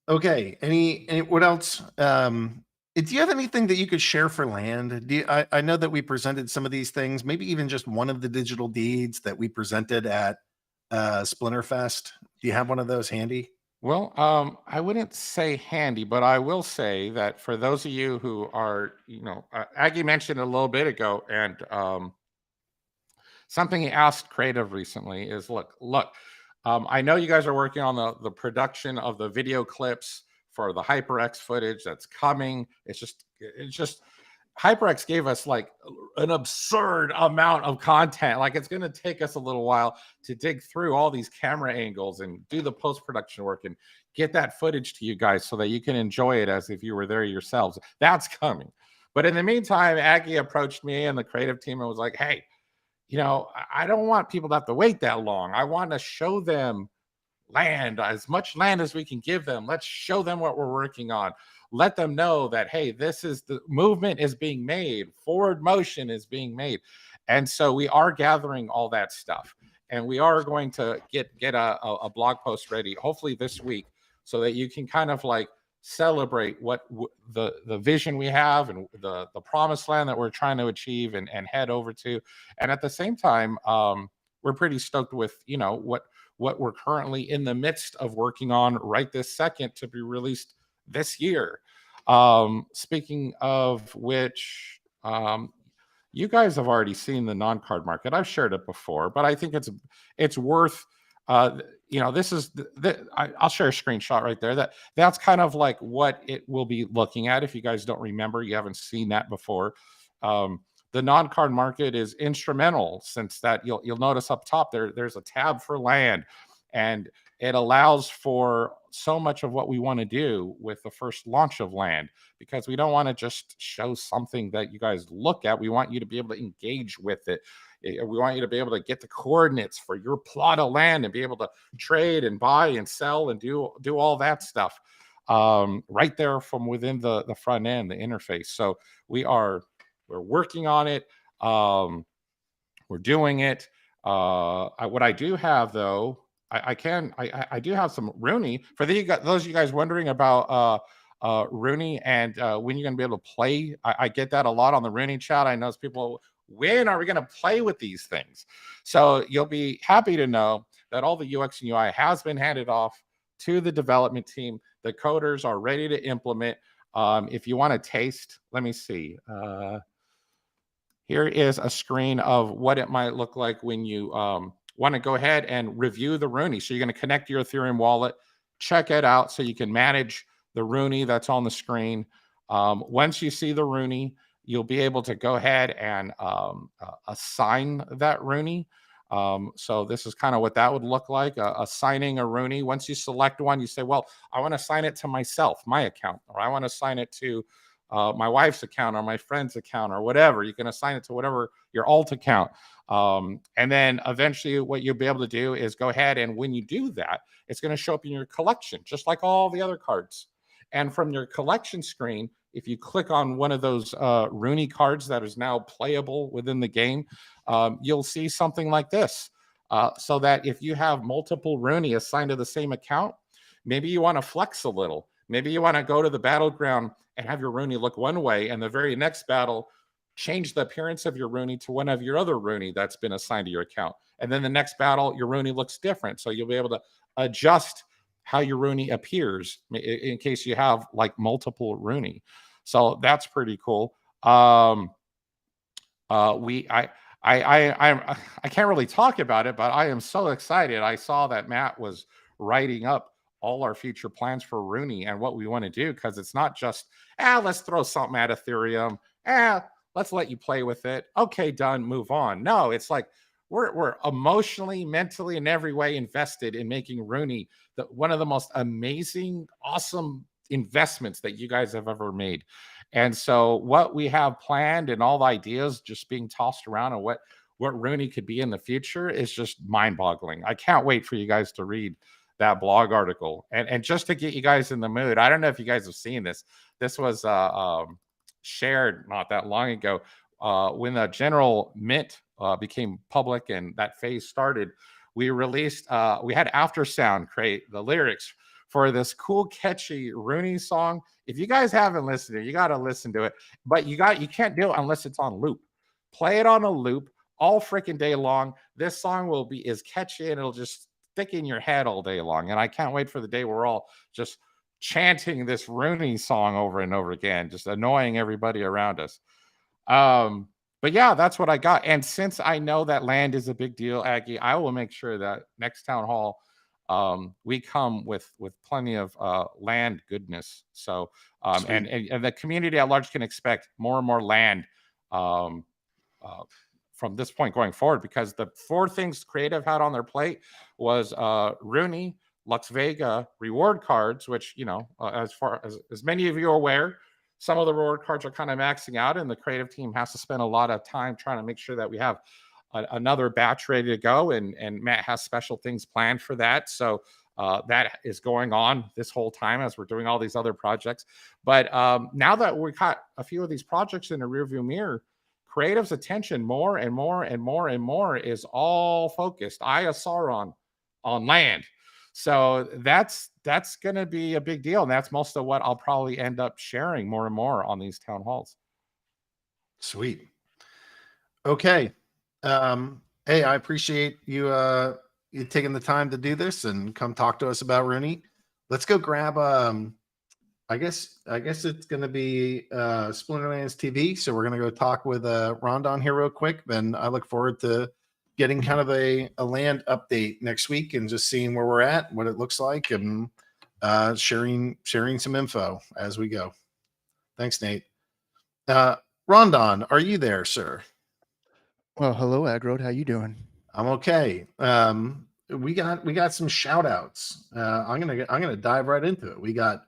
Okay. Any what else? Do you have anything that you could share for land? I know that we presented some of these things, maybe even just one of the digital deeds that we presented at Splinterfest. Do you have one of those handy? Well, I wouldn't say handy, but I will say that for those of you who are, you know, Aggie mentioned a little bit ago, and something he asked Creative recently is, look, I know you guys are working on the production of the video clips for the HyperX footage that's coming. It's just HyperX gave us like an absurd amount of content. Like, it's going to take us a little while to dig through all these camera angles and do the post-production work and get that footage to you guys so that you can enjoy it as if you were there yourselves. That's coming. But in the meantime, Aggie approached me and the creative team and was like, hey, you know, I don't want people to have to wait that long. I want to show them land, as much land as we can give them. Let's show them what we're working on. Let them know that, hey, this is the movement is being made, forward motion is being made. And so we are gathering all that stuff, and we are going to get a blog post ready, hopefully this week, so that you can kind of like celebrate what the vision we have and the promised land that we're trying to achieve and head over to. And at the same time, we're pretty stoked with, you know, what we're currently in the midst of working on right this second to be released this year. Speaking of which, you guys have already seen the non-card market. I've shared it before, but I think it's worth, you know, this is I'll share a screenshot right there. That's kind of like what it will be looking at. If you guys don't remember, you haven't seen that before. The non-card market is instrumental, since that you'll notice up top there's a tab for land, and it allows for so much of what we want to do with the first launch of land, because we don't want to just show something that you guys look at. We want you to be able to engage with it. We want you to be able to get the coordinates for your plot of land and be able to trade and buy and sell and do all that stuff right there from within the front end, the interface. So we're working on it. We're doing it. What I do have, though, I do have some Rooney for those of you guys wondering about Rooney and when you're going to be able to play. I get that a lot on the Rooney chat. I know people, when are we going to play with these things? So you'll be happy to know that all the UX and UI has been handed off to the development team. The coders are ready to implement. If you want to taste, let me see. Here is a screen of what it might look like when you want to go ahead and review the Rooney. So you're going to connect your Ethereum wallet, check it out so you can manage the Rooney that's on the screen. Once you see the Rooney, you'll be able to go ahead and assign that Rooney. So this is kind of what that would look like, assigning a Rooney. Once you select one, you say, well, I want to assign it to myself, my account, or I want to assign it to my wife's account or my friend's account or whatever. You can assign it to whatever your alt account. And then eventually what you'll be able to do is go ahead, and when you do that, it's going to show up in your collection, just like all the other cards. And from your collection screen, if you click on one of those Rooney cards that is now playable within the game, you'll see something like this. So that if you have multiple Rooney assigned to the same account, maybe you want to flex a little. Maybe you want to go to the battleground and have your Rooney look one way, and the very next battle, change the appearance of your Rooney to one of your other Rooney that's been assigned to your account. And then the next battle, your Rooney looks different. So you'll be able to adjust how your Rooney appears in case you have like multiple Rooney. So that's pretty cool. I can't really talk about it, but I am so excited. I saw that Matt was writing up all our future plans for Rooney and what we want to do, because it's not just let's throw something at Ethereum, let's let you play with it, okay, done, move on. No, it's like we're emotionally, mentally, in every way invested in making Rooney one of the most amazing, awesome investments that you guys have ever made. And so what we have planned and all the ideas just being tossed around and what Rooney could be in the future is just mind-boggling. I can't wait for you guys to read that blog article. And just to get you guys in the mood, I don't know if you guys have seen this. This was shared not that long ago when the general mint became public and that phase started. We released, we had Aftersound create the lyrics for this cool, catchy Rooney song. If you guys haven't listened to it, you got to listen to it. But you can't do it unless it's on loop. Play it on a loop all freaking day long. This song will be as catchy and it'll just stick in your head all day long. And I can't wait for the day we're all just chanting this Rooney song over and over again, just annoying everybody around us. But yeah, that's what I got. And since I know that land is a big deal, Aggie, I will make sure that next town hall we come with plenty of land goodness. So and the community at large can expect more and more land from this point going forward, because the 4 things Creative had on their plate was Rooney, Lux Vega, reward cards, which, you know, as far as many of you are aware, some of the reward cards are kind of maxing out, and the creative team has to spend a lot of time trying to make sure that we have another batch ready to go, and Matt has special things planned for that. So that is going on this whole time as we're doing all these other projects. But now that we got a few of these projects in the rearview mirror, Creative's attention more and more and more and more is all focused, Eye of Sauron, on land. So that's going to be a big deal, and that's most of what I'll probably end up sharing more and more on these town halls. Sweet. Okay. Hey, I appreciate you taking the time to do this and come talk to us about Rooney. Let's go grab I guess it's going to be Splinterlands TV. So we're going to go talk with Rondon here real quick. Then I look forward to getting kind of a land update next week and just seeing where we're at, what it looks like, and sharing some info as we go. Thanks, Nate. Rondon, are you there, sir? Well, hello, Agrod. How you doing? I'm okay. We got some shout outs. I'm gonna dive right into it. We got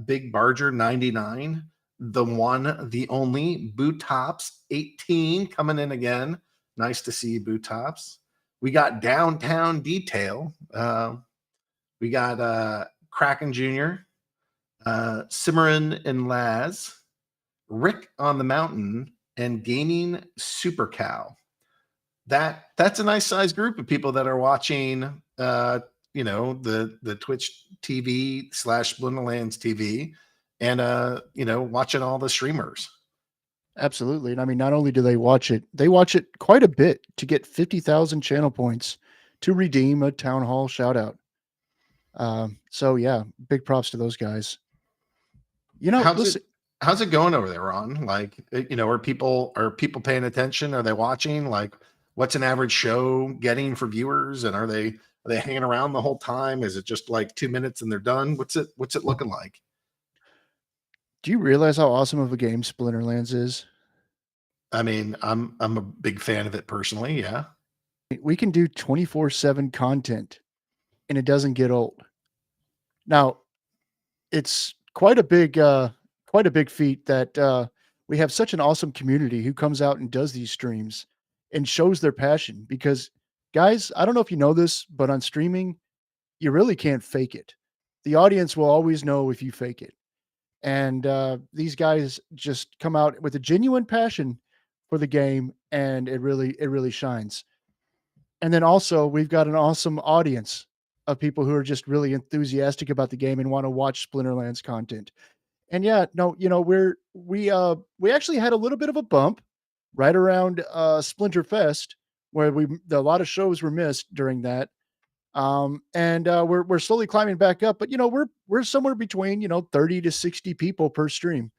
Big Barger 99, the one, the only, Boot Tops 18 coming in again. Nice to see you, Boot Tops. We got Downtown Detail. We got Kraken Jr., Cimarron and Laz, Rick on the Mountain, and Gaming Super Cow. That's a nice sized group of people that are watching the Twitch TV / Splinterlands TV and watching all the streamers. Absolutely. And I mean, not only do they watch it quite a bit to get 50,000 channel points to redeem a town hall shout out. So yeah, big props to those guys. How's it going over there, Ron? Like, are people paying attention? Are they watching? Like, what's an average show getting for viewers? And are they hanging around the whole time? Is it just like 2 minutes and they're done? What's it looking like? Do you realize how awesome of a game Splinterlands is? I mean, I'm a big fan of it personally. Yeah. We can do 24/7 content and it doesn't get old. Now, it's quite a big feat that we have such an awesome community who comes out and does these streams and shows their passion, because guys, I don't know if you know this, but on streaming, you really can't fake it. The audience will always know if you fake it. And these guys just come out with a genuine passion for the game, and it really shines. And then also we've got an awesome audience of people who are just really enthusiastic about the game and want to watch Splinterlands content. And yeah, no, we actually had a little bit of a bump right around Splinterfest, where a lot of shows were missed during that. And we're slowly climbing back up, but we're somewhere between 30 to 60 people per stream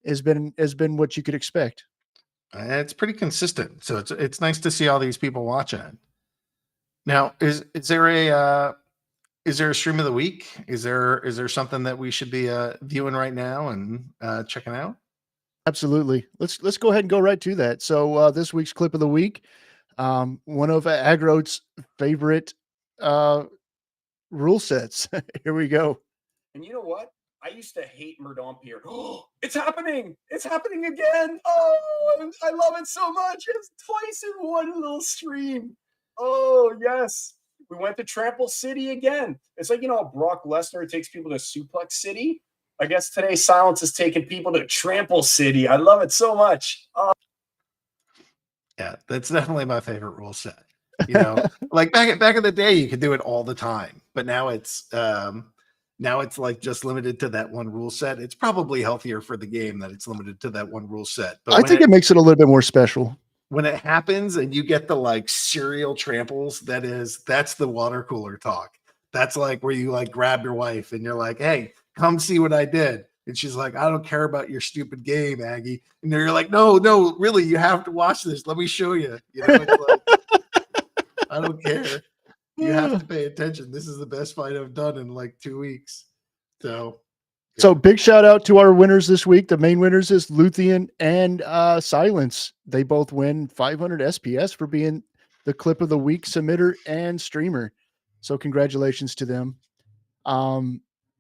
has been what you could expect. It's pretty consistent, so it's nice to see all these people watching it. Now, is there is there a stream of the week? Is there something that we should be viewing right now and checking out? Absolutely. Let's go ahead and go right to that. So this week's clip of the week, one of Agro's favorite rule sets. Here we go. And you know what? I used to hate Murdompier. Oh, it's happening! It's happening again! Oh, I love it so much! It's twice in one little stream. Oh yes, we went to Trample City again. It's like, you know, Brock Lesnar takes people to Suplex City. I guess today Silence is taking people to Trample City. I love it so much. Yeah, that's definitely my favorite rule set. You know, like back in the day, you could do it all the time, but now it's like just limited to that one rule set. It's probably healthier for the game that it's limited to that one rule set. But I think it makes it a little bit more special. When it happens and you get the like serial tramples, that's the water cooler talk. That's like where you like grab your wife and you're like, hey, come see what I did. And she's like, I don't care about your stupid game, Aggie. And you're like, no, really, you have to watch this. Let me show you. You know, it's like, I don't care. You have to pay attention. This is the best fight I've done in like 2 weeks. So big shout out to our winners this week. The main winners is Luthien and Silence. They both win 500 SPS for being the clip of the week submitter and streamer. So congratulations to them.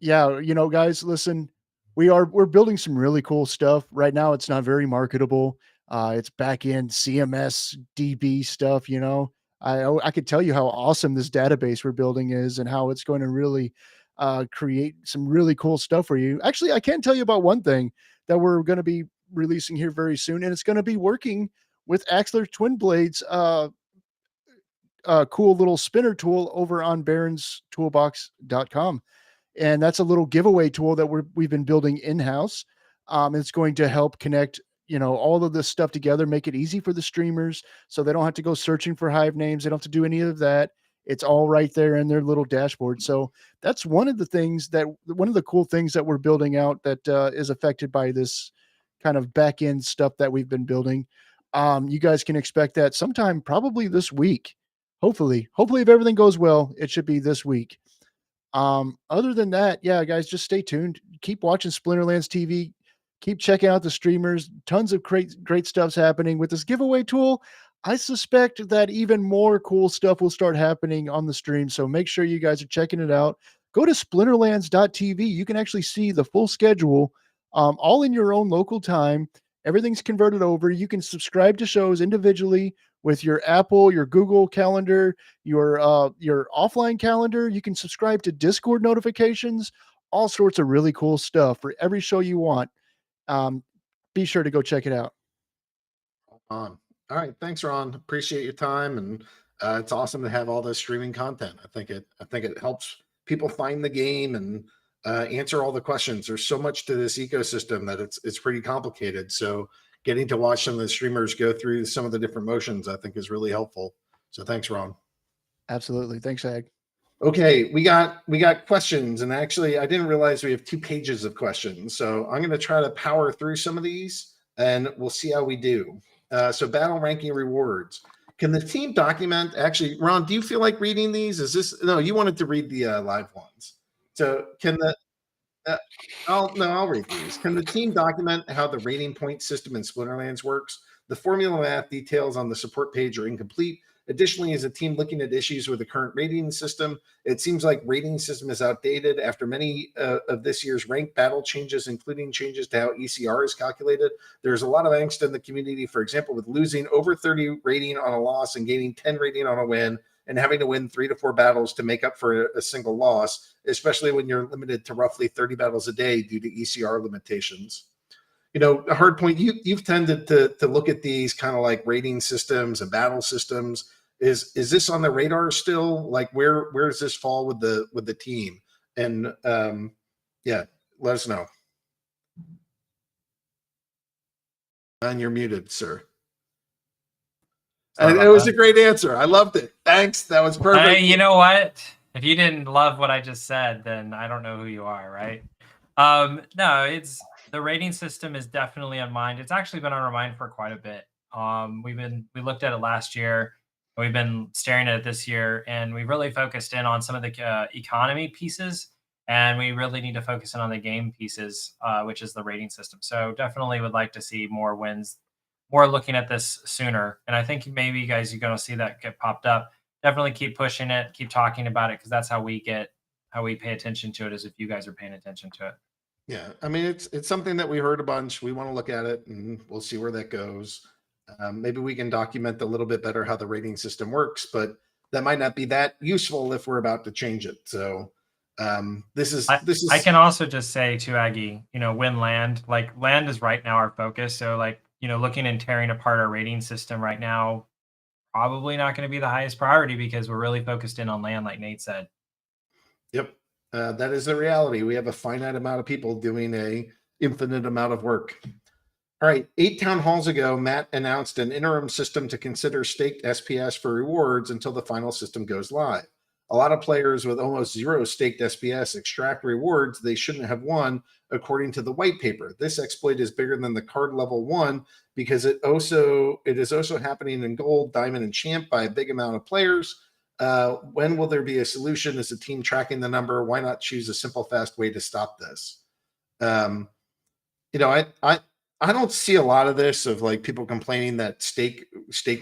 Yeah, you know, guys, listen, we're building some really cool stuff right now. It's not very marketable. It's back end CMS DB stuff. You know, I could tell you how awesome this database we're building is and how it's going to really create some really cool stuff for you. Actually, I can tell you about one thing that we're going to be releasing here very soon, and it's going to be working with Axler Twin Blades cool little spinner tool over on baronstoolbox.com. And that's a little giveaway tool that we've been building in-house. It's going to help connect, you know, all of this stuff together, make it easy for the streamers so they don't have to go searching for hive names. They don't have to do any of that. It's all right there in their little dashboard. So that's one of the cool things that we're building out that is affected by this kind of back end stuff that we've been building. You guys can expect that sometime probably this week. Hopefully if everything goes well, it should be this week. Other than that, yeah, guys, just stay tuned. Keep watching Splinterlands TV. Keep checking out the streamers. Tons of great stuff's happening with this giveaway tool. I suspect that even more cool stuff will start happening on the stream. So make sure you guys are checking it out. Go to splinterlands.tv. You can actually see the full schedule, all in your own local time. Everything's converted over. You can subscribe to shows individually with your Apple, your Google Calendar, your offline calendar. You can subscribe to Discord notifications, all sorts of really cool stuff for every show you want. Be sure to go check it out. All right, thanks, Ron. Appreciate your time, and it's awesome to have all this streaming content. I think it helps people find the game and answer all the questions. There's so much to this ecosystem that it's pretty complicated. So getting to watch some of the streamers go through some of the different motions, I think, is really helpful. So thanks, Ron. Absolutely. Thanks, Ag. Okay, we got questions, and actually, I didn't realize we have 2 pages of questions. So I'm going to try to power through some of these, and we'll see how we do. So battle ranking rewards. Can the team document? Actually, Ron, do you feel like reading these? No? You wanted to read the live ones. So can the I'll read these. Can the team document how the rating point system in Splinterlands works? The formula math details on the support page are incomplete. Additionally, is a team looking at issues with the current rating system? It seems like rating system is outdated after many of this year's ranked battle changes, including changes to how ECR is calculated. There's a lot of angst in the community, for example, with losing over 30 rating on a loss and gaining 10 rating on a win, and having to win 3 to 4 battles to make up for a single loss, especially when you're limited to roughly 30 battles a day due to ECR limitations. You know, Hardpoint, you've tended to look at these kind of like rating systems and battle systems. Is this on the radar still? Like, where does this fall with the team? And yeah, let us know. And you're muted, sir. And it was a great answer. I loved it. Thanks. That was perfect. Hey, you know what? If you didn't love what I just said, then I don't know who you are, right? No, it's the rating system is definitely on mind. It's actually been on our mind for quite a bit. We looked at it last year. We've been staring at it this year, and we really focused in on some of the economy pieces, and we really need to focus in on the game pieces, which is the rating system. So definitely would like to see more wins, more looking at this sooner. And I think maybe you guys are going to see that get popped up. Definitely keep pushing it, keep talking about it, because that's how we pay attention to it, is if you guys are paying attention to it. Yeah, I mean, it's something that we heard a bunch. We want to look at it, and we'll see where that goes. Maybe we can document a little bit better how the rating system works, but that might not be that useful if we're about to change it. So this is I can also just say to Aggie, win land. Like, land is right now our focus. So like, looking and tearing apart our rating system right now, probably not going to be the highest priority, because we're really focused in on land, like Nate said. Yep. That is the reality. We have a finite amount of people doing a infinite amount of work. All right. 8 town halls ago, Matt announced an interim system to consider staked SPS for rewards until the final system goes live. A lot of players with almost 0 staked SPS extract rewards they shouldn't have won, according to the white paper. This exploit is bigger than the card level 1 because it is also happening in gold, diamond, and champ by a big amount of players. When will there be a solution? Is the team tracking the number? Why not choose a simple, fast way to stop this? I don't see a lot of this, of like people complaining that stake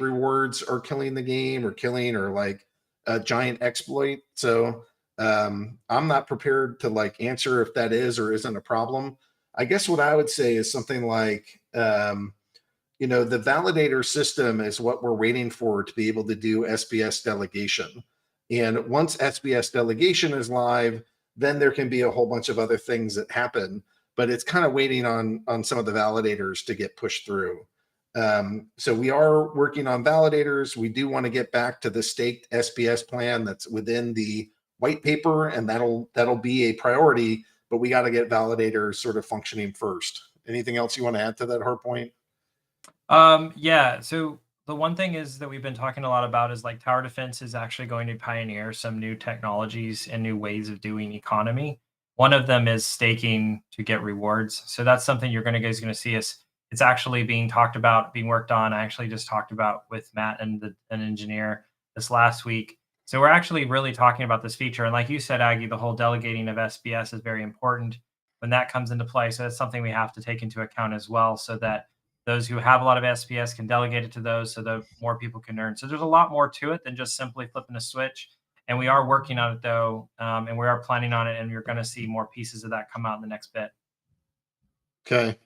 rewards are killing the game, or like a giant exploit. So I'm not prepared to like answer if that is or isn't a problem. I guess what I would say is something like, the validator system is what we're waiting for to be able to do SBS delegation. And once SBS delegation is live, then there can be a whole bunch of other things that happen, but it's kind of waiting on some of the validators to get pushed through. So we are working on validators. We do want to get back to the staked SBS plan that's within the white paper, and that'll be a priority, but we got to get validators sort of functioning first. Anything else you want to add to that, Hardpoint? Yeah. So the one thing is that we've been talking a lot about is like tower defense is actually going to pioneer some new technologies and new ways of doing economy. One of them is staking to get rewards. So that's something you're going to see us. It's actually being talked about, being worked on. I actually just talked about with Matt and an engineer this last week. So we're actually really talking about this feature. And like you said, Aggie, the whole delegating of SBS is very important when that comes into play. So that's something we have to take into account as well, so that those who have a lot of SPS can delegate it to those, so that more people can earn. So there's a lot more to it than just simply flipping a switch. And we are working on it, though, and we are planning on it, and you're going to see more pieces of that come out in the next bit. Okay.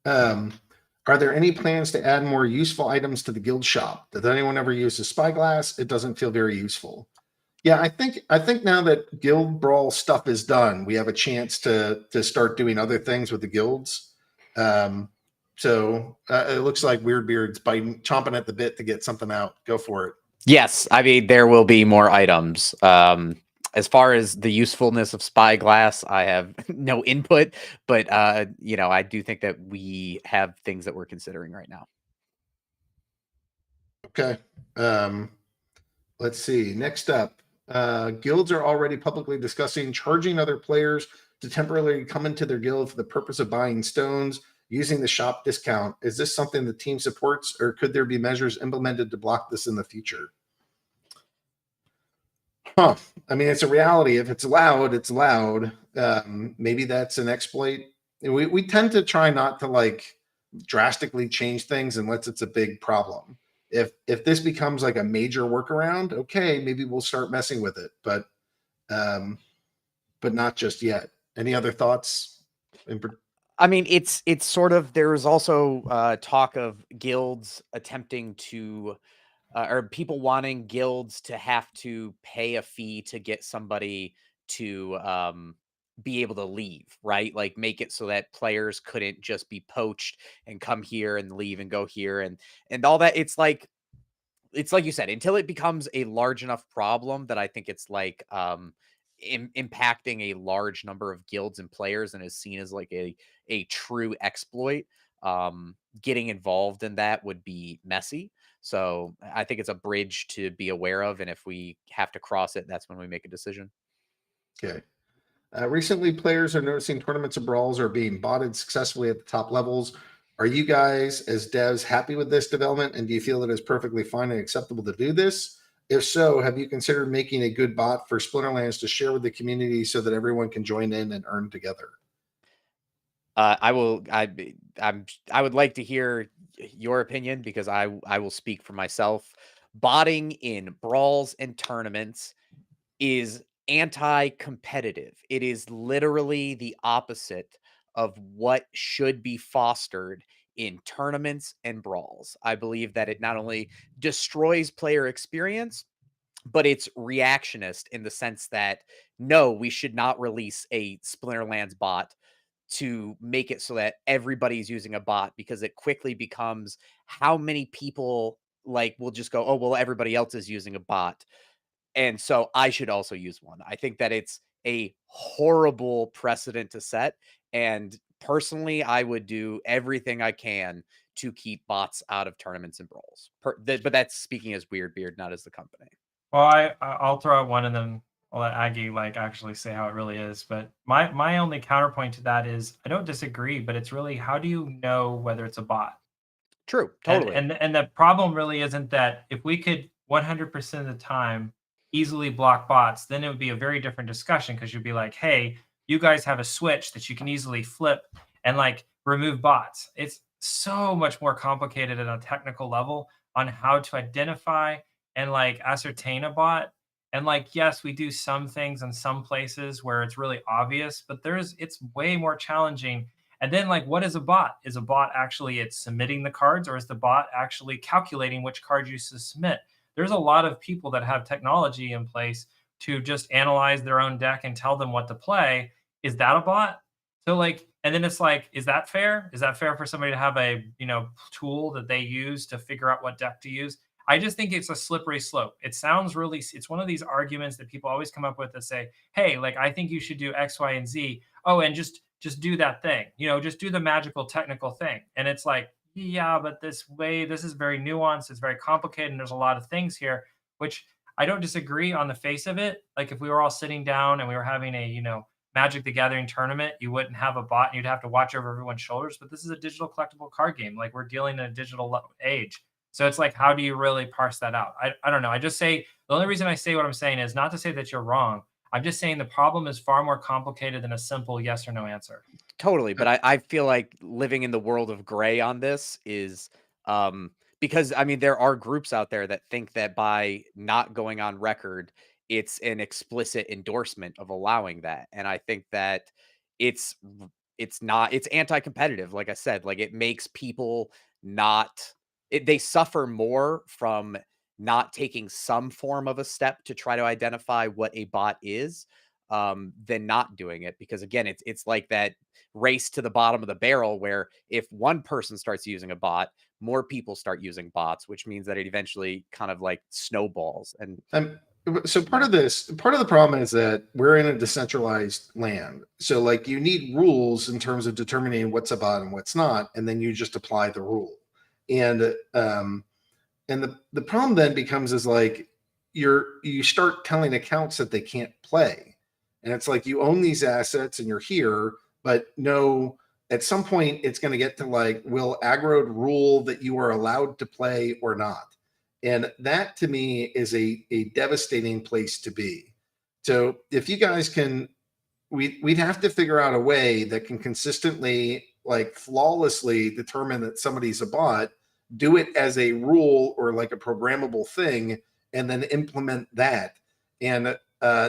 Are there any plans to add more useful items to the guild shop? Did anyone ever use the spyglass? It doesn't feel very useful. Yeah, I think now that Guild Brawl stuff is done, we have a chance to start doing other things with the guilds. So it looks like WeirdBeard's chomping at the bit to get something out. Go for it. Yes, I mean, there will be more items. As far as the usefulness of Spyglass, I have no input, but I do think that we have things that we're considering right now. Okay. Let's see. Next up, guilds are already publicly discussing charging other players to temporarily come into their guild for the purpose of buying stones using the shop discount. Is this something the team supports, or could there be measures implemented to block this in the future? I mean, it's a reality. If it's loud, it's loud. Maybe that's an exploit. We tend to try not to like drastically change things unless it's a big problem. If this becomes like a major workaround, okay, maybe we'll start messing with it, but not just yet. Any other thoughts? I mean, it's sort of, there's also talk of guilds attempting to, or people wanting guilds to have to pay a fee to get somebody to be able to leave, right? Like make it so that players couldn't just be poached and come here and leave and go here and all that. It's like you said, until it becomes a large enough problem that I think it's like impacting a large number of guilds and players and is seen as like a true exploit. Getting involved in that would be messy. So I think it's a bridge to be aware of. And if we have to cross it, that's when we make a decision. Okay. Recently, players are noticing tournaments of brawls are being botted successfully at the top levels. Are you guys, as devs, happy with this development, and do you feel that it's perfectly fine and acceptable to do this? If so, have you considered making a good bot for Splinterlands to share with the community so that everyone can join in and earn together? I would like to hear your opinion, because I will speak for myself. Botting in brawls and tournaments is anti-competitive. It is literally the opposite of what should be fostered in tournaments and brawls. I believe that it not only destroys player experience, but it's reactionist in the sense that no, we should not release a Splinterlands bot to make it so that everybody's using a bot, because it quickly becomes how many people like will just go, oh, well, everybody else is using a bot, and so I should also use one. I think that it's a horrible precedent to set. And personally, I would do everything I can to keep bots out of tournaments and brawls. But that's speaking as WeirdBeard, not as the company. Well, I'll throw out one, and then I'll let Aggie like actually say how it really is. But my only counterpoint to that is I don't disagree, but it's really, how do you know whether it's a bot? True, And totally. and the problem really isn't that if we could 100% of the time easily block bots, then it would be a very different discussion, because you'd be like, hey, you guys have a switch that you can easily flip and like remove bots. It's so much more complicated at a technical level on how to identify and like ascertain a bot. And like, yes, we do some things in some places where it's really obvious, but it's way more challenging. And then like, what is a bot? Is a bot actually it's submitting the cards, or is the bot actually calculating which cards you submit? There's a lot of people that have technology in place to just analyze their own deck and tell them what to play. Is that a bot? So like, and then it's like, is that fair? Is that fair for somebody to have a, tool that they use to figure out what deck to use? I just think it's a slippery slope. It sounds really, it's one of these arguments that people always come up with that say, hey, like, I think you should do X, Y, and Z. Oh, and just do that thing, just do the magical technical thing. And it's like, yeah, but this is very nuanced. It's very complicated. And there's a lot of things here, which I don't disagree on the face of it. Like if we were all sitting down and we were having a, Magic the Gathering tournament, you wouldn't have a bot and you'd have to watch over everyone's shoulders. But this is a digital collectible card game. Like we're dealing in a digital age. So it's like, how do you really parse that out? I don't know. I just say, the only reason I say what I'm saying is not to say that you're wrong. I'm just saying the problem is far more complicated than a simple yes or no answer. Totally. But I feel like living in the world of gray on this is because I mean, there are groups out there that think that by not going on record, it's an explicit endorsement of allowing that. And I think that it's not, it's anti-competitive. Like I said, like it makes people they suffer more from not taking some form of a step to try to identify what a bot is than not doing it. Because again, it's like that race to the bottom of the barrel where if one person starts using a bot, more people start using bots, which means that it eventually kind of like snowballs. And so part of the problem is that we're in a decentralized land. So like you need rules in terms of determining what's a bot and what's not, and then you just apply the rule. And the problem then becomes is like you start telling accounts that they can't play. And it's like you own these assets and you're here, but no, at some point it's going to get to like, will aggro rule that you are allowed to play or not? And that to me is a devastating place to be. So if you guys can, we'd have to figure out a way that can consistently, like flawlessly determine that somebody's a bot, do it as a rule or like a programmable thing, and then implement that. And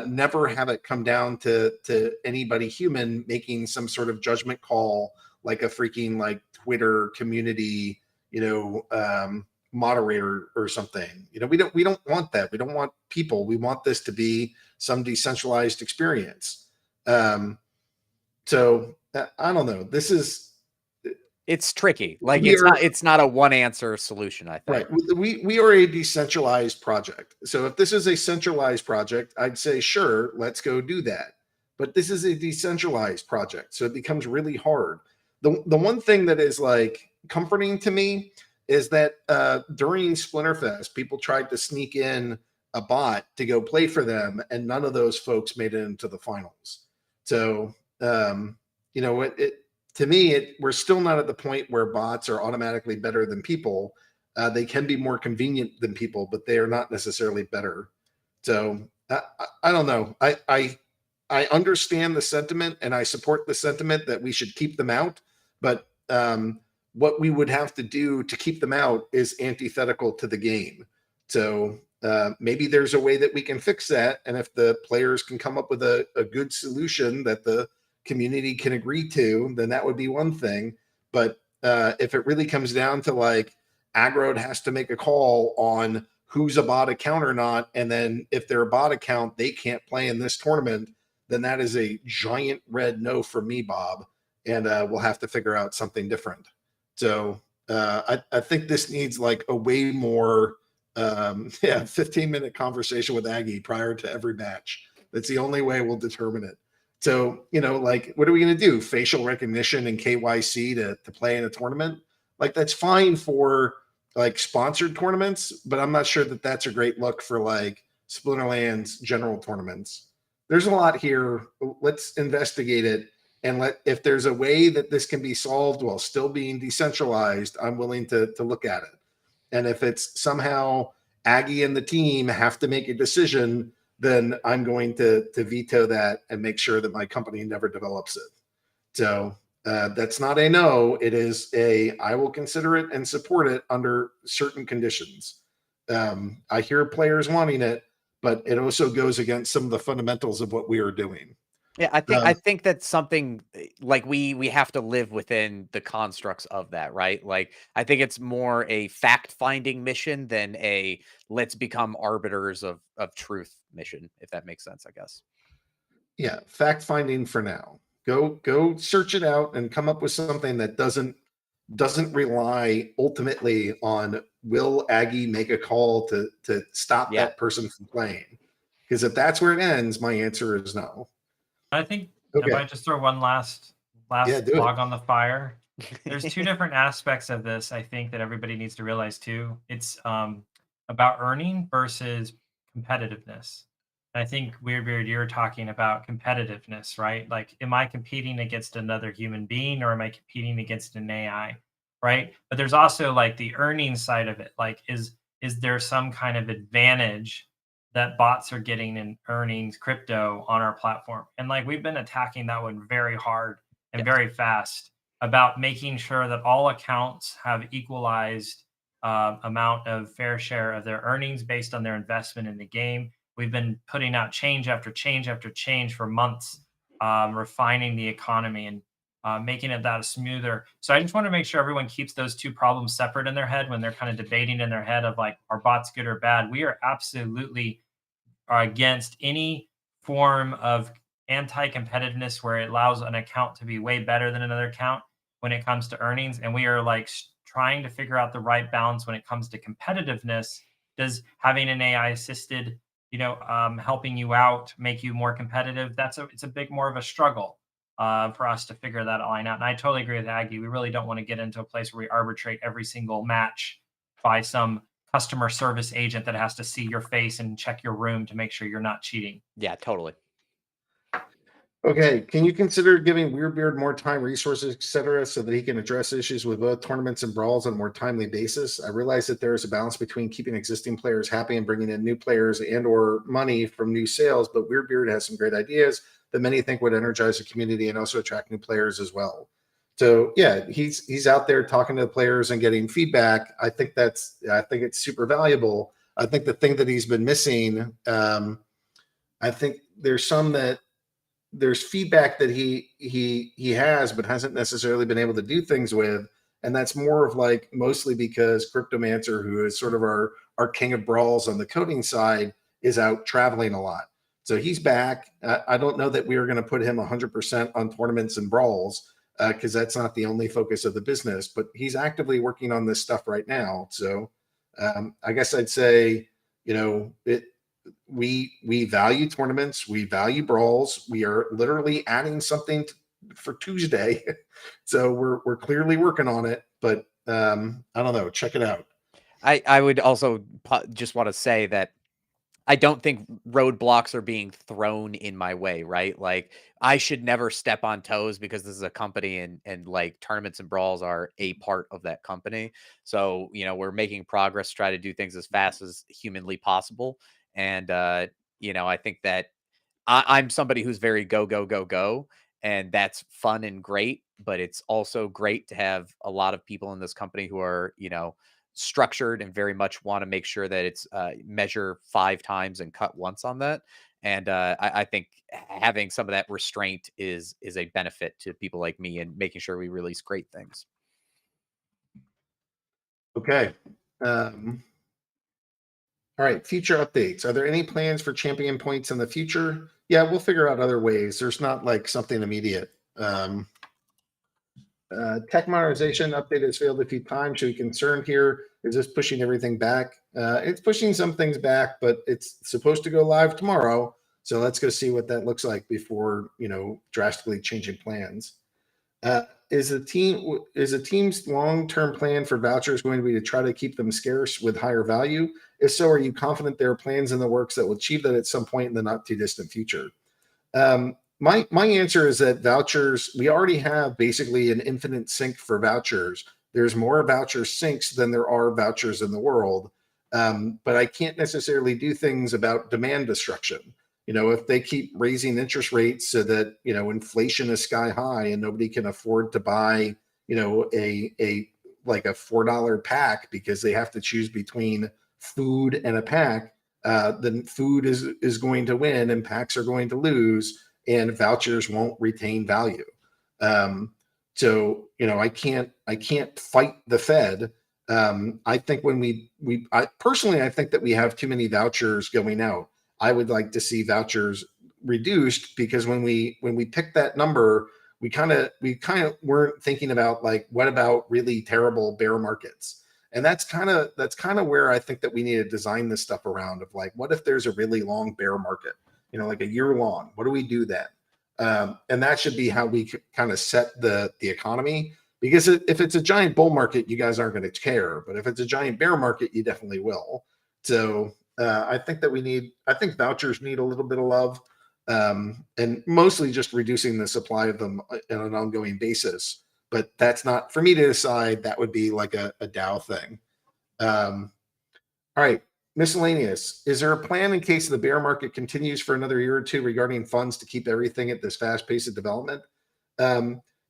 never have it come down to anybody human making some sort of judgment call, like a freaking like Twitter community, moderator or something. We don't want that. We don't want people. We want this to be some decentralized experience. So I don't know. it's tricky. Like it's not a one answer solution, I think. Right. We are a decentralized project. So if this is a centralized project, I'd say, sure, let's go do that. But this is a decentralized project. So it becomes really hard. The one thing that is like comforting to me is that during Splinterfest, people tried to sneak in a bot to go play for them, and none of those folks made it into the finals. So, to me, we're still not at the point where bots are automatically better than people. They can be more convenient than people, but they are not necessarily better. So I don't know. I understand the sentiment and I support the sentiment that we should keep them out, but what we would have to do to keep them out is antithetical to the game. So maybe there's a way that we can fix that. And if the players can come up with a good solution that the community can agree to, then that would be one thing. But if it really comes down to like Aggro has to make a call on who's a bot account or not, and then if they're a bot account, they can't play in this tournament, then that is a giant red no for me, Bob. And we'll have to figure out something different. So I think this needs like a way more 15-minute conversation with Aggie prior to every match. That's the only way we'll determine it. So, like, what are we going to do? Facial recognition and KYC to play in a tournament? Like, that's fine for like sponsored tournaments, but I'm not sure that that's a great look for like Splinterlands general tournaments. There's a lot here. Let's investigate it. And if there's a way that this can be solved while still being decentralized, I'm willing to look at it. And if it's somehow Aggie and the team have to make a decision, then I'm going to veto that and make sure that my company never develops it. So that's not a no. It is I will consider it and support it under certain conditions. I hear players wanting it, but it also goes against some of the fundamentals of what we are doing. Yeah, I think that's something like we have to live within the constructs of that, right? Like I think it's more a fact-finding mission than a let's become arbiters of truth mission, if that makes sense, I guess. Yeah, fact-finding for now. Go search it out and come up with something that doesn't rely ultimately on will Aggie make a call to stop that person from playing? Because if that's where it ends, my answer is no. I think if I just throw one last log on the fire, there's two different aspects of this. I think that everybody needs to realize too. It's about earning versus competitiveness. And I think WeirdBeard, you're talking about competitiveness, right? Like, am I competing against another human being or am I competing against an AI, right? But there's also like the earning side of it. Like, is there some kind of advantage that bots are getting in earning crypto on our platform? And like, we've been attacking that one very hard and very fast about making sure that all accounts have equalized amount of fair share of their earnings based on their investment in the game. We've been putting out change after change after change for months, refining the economy and making it that smoother. So I just want to make sure everyone keeps those two problems separate in their head when they're kind of debating in their head of like, are bots good or bad? We are absolutely against any form of anti-competitiveness where it allows an account to be way better than another account when it comes to earnings. And we are like trying to figure out the right balance when it comes to competitiveness. Does having an AI assisted, helping you out make you more competitive? It's a big more of a struggle for us to figure that line out. And I totally agree with Aggie. We really don't want to get into a place where we arbitrate every single match by some customer service agent that has to see your face and check your room to make sure you're not cheating. Yeah, totally. Okay, can you consider giving WeirdBeard more time, resources, etc., so that he can address issues with both tournaments and brawls on a more timely basis? I realize that there is a balance between keeping existing players happy and bringing in new players and/or money from new sales, but WeirdBeard has some great ideas that many think would energize the community and also attract new players as well. So yeah, he's out there talking to the players and getting feedback. I think it's super valuable. I think the thing that he's been missing, I think there's feedback that he has but hasn't necessarily been able to do things with, and that's more of like mostly because Cryptomancer, who is sort of our king of brawls on the coding side, is out traveling a lot. So he's back. I don't know that we are going to put him 100% on tournaments and brawls because that's not the only focus of the business, but he's actively working on this stuff right now. So I guess I'd say, we value tournaments, we value brawls. We are literally adding something for Tuesday. So we're clearly working on it, but I don't know. Check it out. I would also just want to say that I don't think roadblocks are being thrown in my way, right? Like I should never step on toes because this is a company and like tournaments and brawls are a part of that company. So, we're making progress, try to do things as fast as humanly possible. And I think that I'm somebody who's very go, go, go, go. And that's fun and great. But it's also great to have a lot of people in this company who are, structured and very much want to make sure that it's measure 5 times and cut once on that. And I think having some of that restraint is a benefit to people like me and making sure we release great things. Okay. All right, future updates. Are there any plans for champion points in the future? Yeah, we'll figure out other ways. There's not like something immediate. Tech modernization update has failed a few times. Should we be concerned here? Is this pushing everything back? It's pushing some things back, but it's supposed to go live tomorrow. So let's go see what that looks like before, drastically changing plans. Is the team's long-term plan for vouchers going to be to try to keep them scarce with higher value? If so, are you confident there are plans in the works that will achieve that at some point in the not too distant future? My answer is that vouchers, we already have basically an infinite sink for vouchers. There's more voucher sinks than there are vouchers in the world. But I can't necessarily do things about demand destruction. If they keep raising interest rates so that, inflation is sky high and nobody can afford to buy, a $4 pack because they have to choose between food and a pack, then food is going to win and packs are going to lose and vouchers won't retain value. So, I can't fight the Fed. I think when I personally think that we have too many vouchers going out. I would like to see vouchers reduced because when we picked that number, we kind of weren't thinking about like, what about really terrible bear markets? And that's kind of where I think that we need to design this stuff around of like, what if there's a really long bear market, like a year long, what do we do then? And that should be how we kind of set the economy, because if it's a giant bull market, you guys aren't going to care. But if it's a giant bear market, you definitely will. So I think vouchers need a little bit of love, and mostly just reducing the supply of them on an ongoing basis. But that's not for me to decide. That would be like a Dow thing. All right, miscellaneous. Is there a plan in case the bear market continues for another year or two regarding funds to keep everything at this fast pace of development?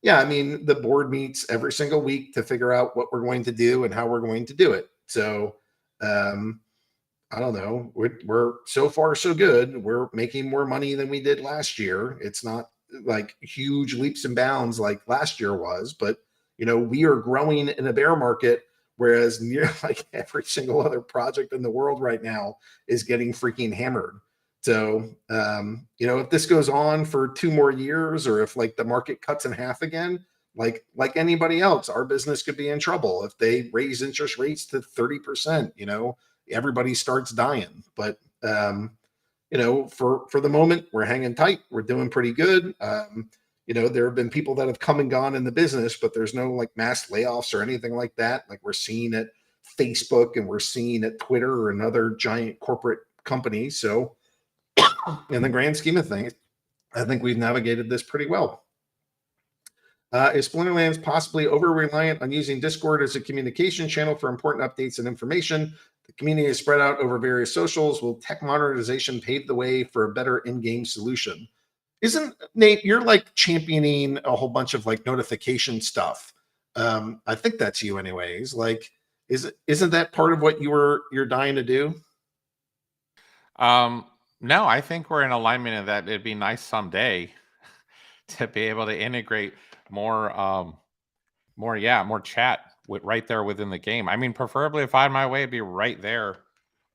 Yeah, I mean, the board meets every single week to figure out what we're going to do and how we're going to do it. So I don't know. We're so far so good. We're making more money than we did last year. It's not like huge leaps and bounds like last year was, but we are growing in a bear market, whereas near like every single other project in the world right now is getting freaking hammered. So if this goes on for 2 more years, or if like the market cuts in half again, like anybody else, our business could be in trouble if they raise interest rates to 30%. Everybody starts dying. But for the moment, we're hanging tight. We're doing pretty good. There have been people that have come and gone in the business, but there's no like mass layoffs or anything like that. Like we're seeing at Facebook and we're seeing at Twitter and other giant corporate companies. So in the grand scheme of things, I think we've navigated this pretty well. Is Splinterlands possibly over-reliant on using Discord as a communication channel for important updates and information? The community is spread out over various socials. Will tech modernization pave the way for a better in-game solution? Isn't, Nate, you're like championing a whole bunch of like notification stuff. I think that's you anyways. Like, isn't that part of what you're dying to do? No, I think we're in alignment in that it'd be nice someday to be able to integrate more chat with right there within the game. I mean, preferably if I had my way, it'd be right there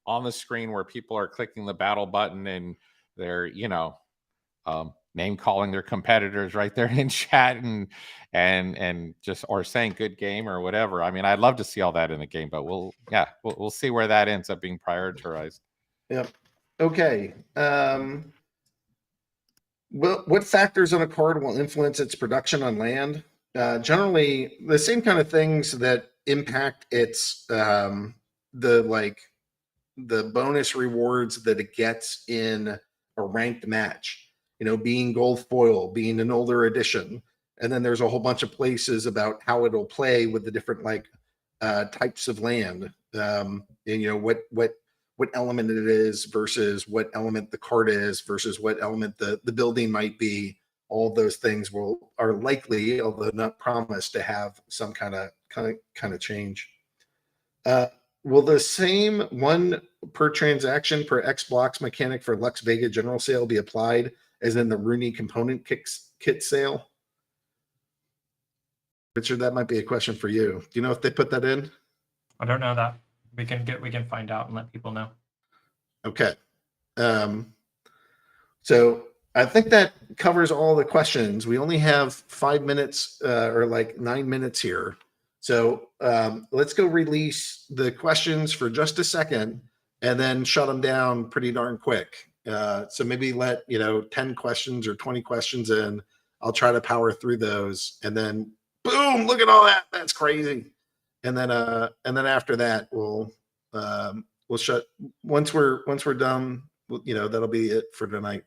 on the screen where people are clicking the battle button and they're, name calling their competitors right there in chat and just, or saying good game or whatever. I mean, I'd love to see all that in the game, but we'll see where that ends up being prioritized. Yep. Okay. What factors on a card will influence its production on land? Generally, the same kind of things that impact its the bonus rewards that it gets in a ranked match. You know, being gold foil, being an older edition, and then there's a whole bunch of places about how it'll play with the different like types of land, and you know what element it is versus what element the card is versus what element the building might be. All of those things are likely, although not promised, to have some kind of change. Will the same 1 per transaction per X blocks mechanic for Lux Vega general sale be applied as in the Rooney component kit sale? Richard, that might be a question for you. Do you know if they put that in? I don't know that. We can find out and let people know. Okay. So I think that covers all the questions. We only have 5 minutes or like 9 minutes here. So let's go release the questions for just a second and then shut them down pretty darn quick. So maybe let 10 questions or 20 questions in. I'll try to power through those, and then boom, look at all that. That's crazy. And then after that, we'll shut once we're done. That'll be it for tonight.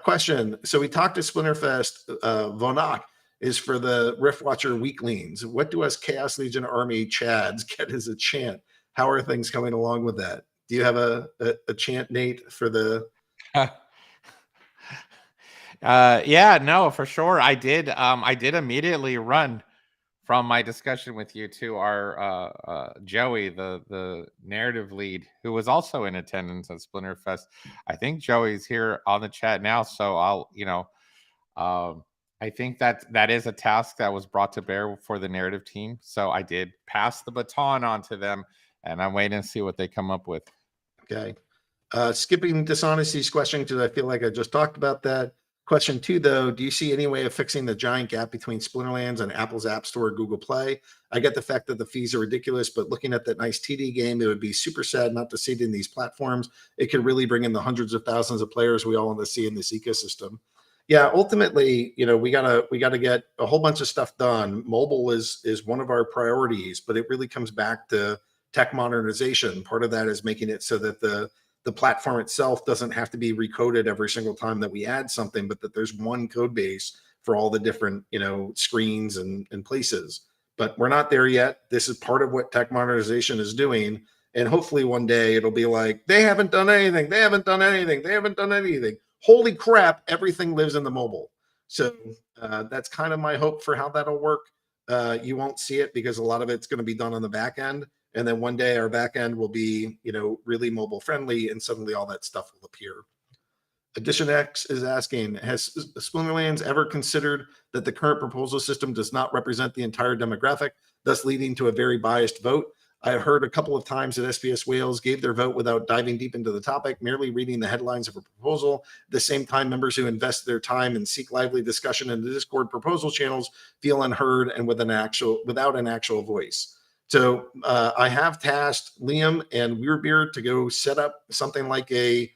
Question. So we talked to Splinterfest. Vonak is for the Rift Watcher weaklings. What do us Chaos Legion Army Chads get as a chant? How are things coming along with that? Do you have a chant, Nate, for the? Yeah, no, for sure. I did immediately run from my discussion with you to our Joey, the narrative lead, who was also in attendance at Splinterfest. I think Joey's here on the chat now, so I'll, I think that is a task that was brought to bear for the narrative team. So I did pass the baton on to them, and I'm waiting to see what they come up with. Okay. Skipping Dishonesty's question, because I feel like I just talked about that. Question 2, though, do you see any way of fixing the giant gap between Splinterlands and Apple's App Store or Google Play? I get the fact that the fees are ridiculous, but looking at that nice TD game, it would be super sad not to see it in these platforms. It could really bring in the hundreds of thousands of players we all want to see in this ecosystem. Yeah, ultimately, we gotta get a whole bunch of stuff done. Mobile is one of our priorities, but it really comes back to tech modernization. Part of that is making it so that the platform itself doesn't have to be recoded every single time that we add something, but that there's one code base for all the different, screens and places. But we're not there yet. This is part of what tech modernization is doing. And hopefully one day it'll be like, they haven't done anything. They haven't done anything. They haven't done anything. Holy crap, everything lives in the mobile. So that's kind of my hope for how that'll work. You won't see it because a lot of it's going to be done on the back end. And then one day our back end will be, really mobile friendly, and suddenly all that stuff will appear. Addition X is asking, has Splinterlands ever considered that the current proposal system does not represent the entire demographic, thus leading to a very biased vote? I have heard a couple of times that SPS Wales gave their vote without diving deep into the topic, merely reading the headlines of a proposal. At the same time, members who invest their time and seek lively discussion in the Discord proposal channels feel unheard and without an actual voice. So I have tasked Liam and WeirdBeard to go set up something like a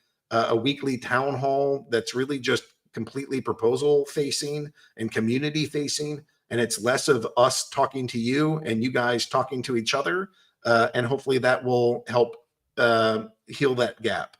weekly town hall that's really just completely proposal facing and community facing. And it's less of us talking to you and you guys talking to each other. And hopefully that will help heal that gap.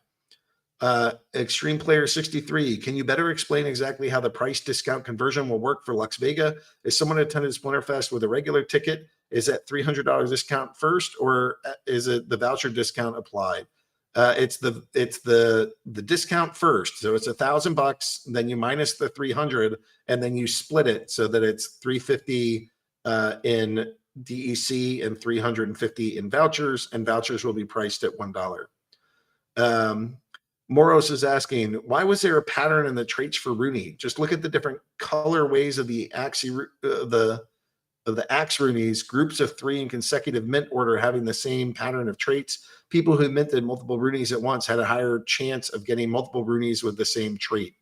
Extreme Player 63, can you better explain exactly how the price discount conversion will work for Lux Vega? If someone attended Splinterfest with a regular ticket, is that $300 discount first, or is it the voucher discount applied? It's the discount first. So it's $1,000, then you minus the 300, and then you split it so that it's 350 in DEC and 350 in vouchers, and vouchers will be priced at $1. Moros is asking, why was there a pattern in the traits for Rooney? Just look at the different colorways of the axe Roonies, groups of 3 in consecutive mint order having the same pattern of traits. People who minted multiple Roonies at once had a higher chance of getting multiple Roonies with the same trait.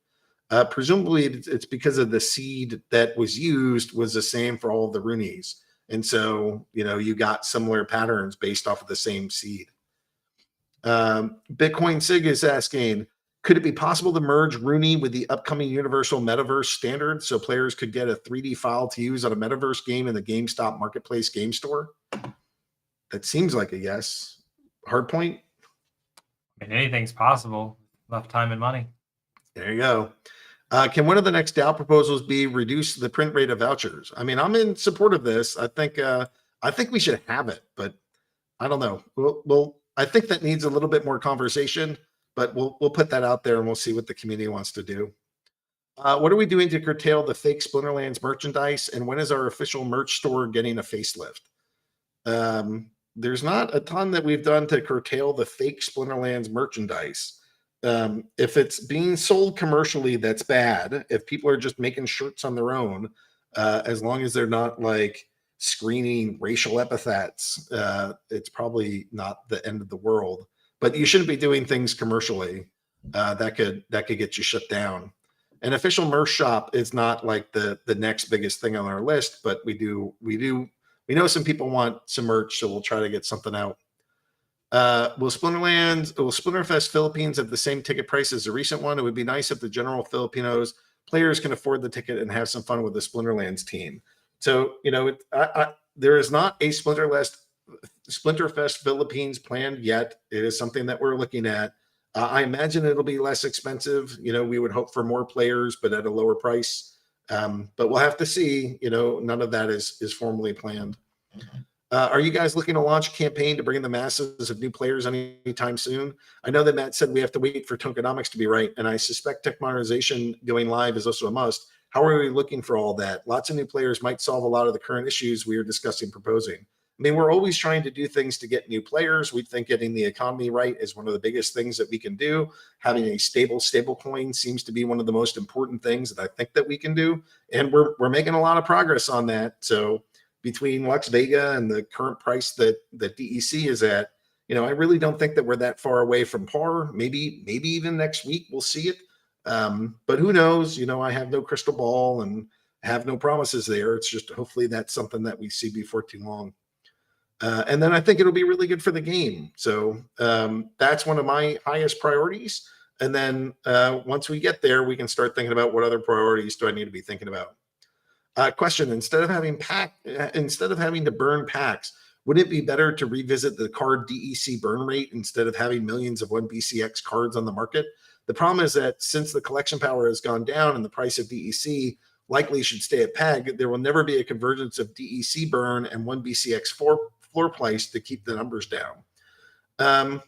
Presumably it's because of the seed that was used was the same for all of the Roonies. And so, you got similar patterns based off of the same seed. Bitcoin Sig is asking, could it be possible to merge Rooney with the upcoming Universal Metaverse standard so players could get a 3D file to use on a Metaverse game in the GameStop Marketplace game store? That seems like a yes. Hardpoint? I mean, anything's possible. Enough time and money. There you go. Can one of the next DAO proposals be reduce the print rate of vouchers? I mean, I'm in support of this. I think we should have it, but I don't know. We'll I think that needs a little bit more conversation, but we'll put that out there and we'll see what the community wants to do. What are we doing to curtail the fake Splinterlands merchandise, and when is our official merch store getting a facelift? There's not a ton that we've done to curtail the fake Splinterlands merchandise. If it's being sold commercially, that's bad. If people are just making shirts on their own, as long as they're not like screening racial epithets, it's probably not the end of the world. But you shouldn't be doing things commercially. That could get you shut down. An official merch shop is not like the next biggest thing on our list, but we know some people want some merch, so we'll try to get something out. Will Splinterfest Philippines have the same ticket price as the recent one? It would be nice if the general Filipinos players can afford the ticket and have some fun with the Splinterlands team. So, there is not a Splinterfest Philippines planned yet. It is something that we're looking at. I imagine it'll be less expensive. We would hope for more players, but at a lower price. But we'll have to see. None of that is formally planned. Are you guys looking to launch a campaign to bring in the masses of new players anytime soon? I know that Matt said we have to wait for tokenomics to be right, and I suspect tech modernization going live is also a must. How are we looking for all that? Lots of new players might solve a lot of the current issues we are discussing proposing. I mean, we're always trying to do things to get new players. We think getting the economy right is one of the biggest things that we can do. Having a stable coin seems to be one of the most important things that I think that we can do. And we're making a lot of progress on that. So between Lux Vega and the current price that DEC is at, I really don't think that we're that far away from par. Maybe even next week we'll see it. But who knows? I have no crystal ball and have no promises there. It's just hopefully that's something that we see before too long. And then I think it'll be really good for the game. So that's one of my highest priorities. And then once we get there, we can start thinking about what other priorities do I need to be thinking about. Question: instead of having to burn packs, would it be better to revisit the card DEC burn rate instead of having millions of 1BCX cards on the market? The problem is that since the collection power has gone down and the price of DEC likely should stay at peg, there will never be a convergence of DEC burn and 1BCX floor price to keep the numbers down.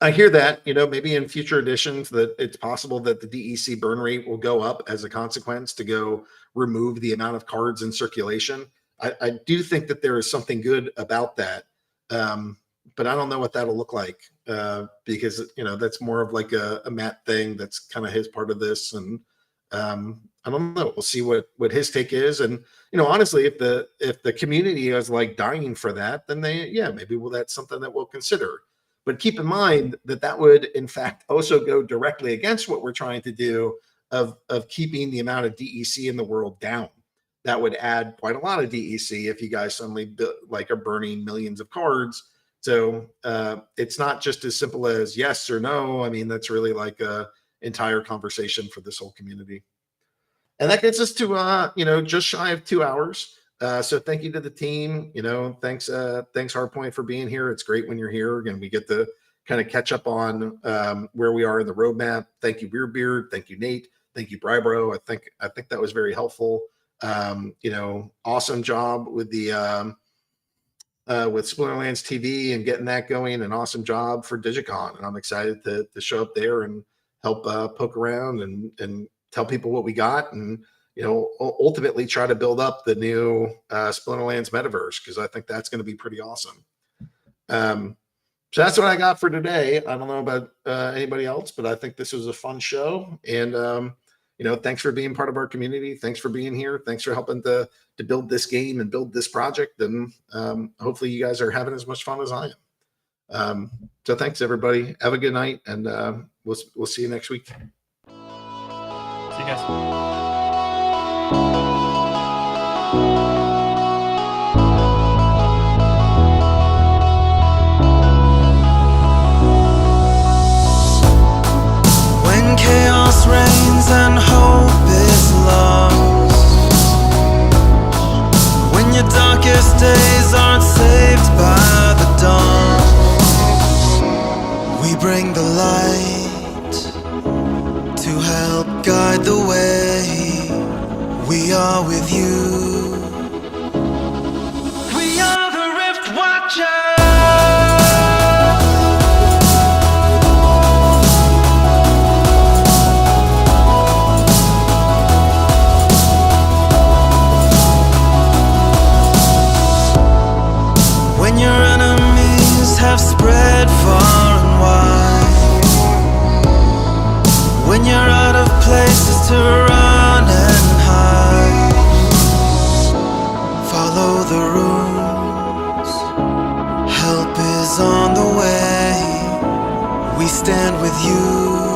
I hear that, maybe in future editions that it's possible that the DEC burn rate will go up as a consequence to go remove the amount of cards in circulation. I do think that there is something good about that. But I don't know what that'll look like because, that's more of like a Matt thing. That's kind of his part of this. And I don't know. We'll see what his take is. And, honestly, if the community is like dying for that, then maybe that's something that we'll consider. But keep in mind that would, in fact, also go directly against what we're trying to do of keeping the amount of DEC in the world down. That would add quite a lot of DEC if you guys suddenly are burning millions of cards. So it's not just as simple as yes or no. I mean, that's really like a entire conversation for this whole community. And that gets us to, just shy of 2 hours. So thank you to the team. Thanks Hardpoint for being here. It's great when you're here and we get to kind of catch up on where we are in the roadmap. Thank you, WeirdBeard. Thank you, Nate. Thank you, Brybro. I think that was very helpful. Awesome job with the with Splinterlands TV and getting that going. An awesome job for DYGYCON. And I'm excited to show up there and help poke around and tell people what we got and ultimately try to build up the new Splinterlands metaverse, because I think that's going to be pretty awesome. So that's what I got for today. I don't know about anybody else, but I think this was a fun show. And thanks for being part of our community. Thanks for being here. Thanks for helping to build this game and build this project. And hopefully you guys are having as much fun as I am. So thanks everybody. Have a good night, and we'll see you next week. See you guys. Chaos reigns and hope is lost. When your darkest days aren't saved by the dawn, we break bring the light to help guide the way. We are with you. We are the Rift Watchers. When your enemies have spread far and wide, when you're out of places to run and hide, follow the runes, help is on the way. We stand with you.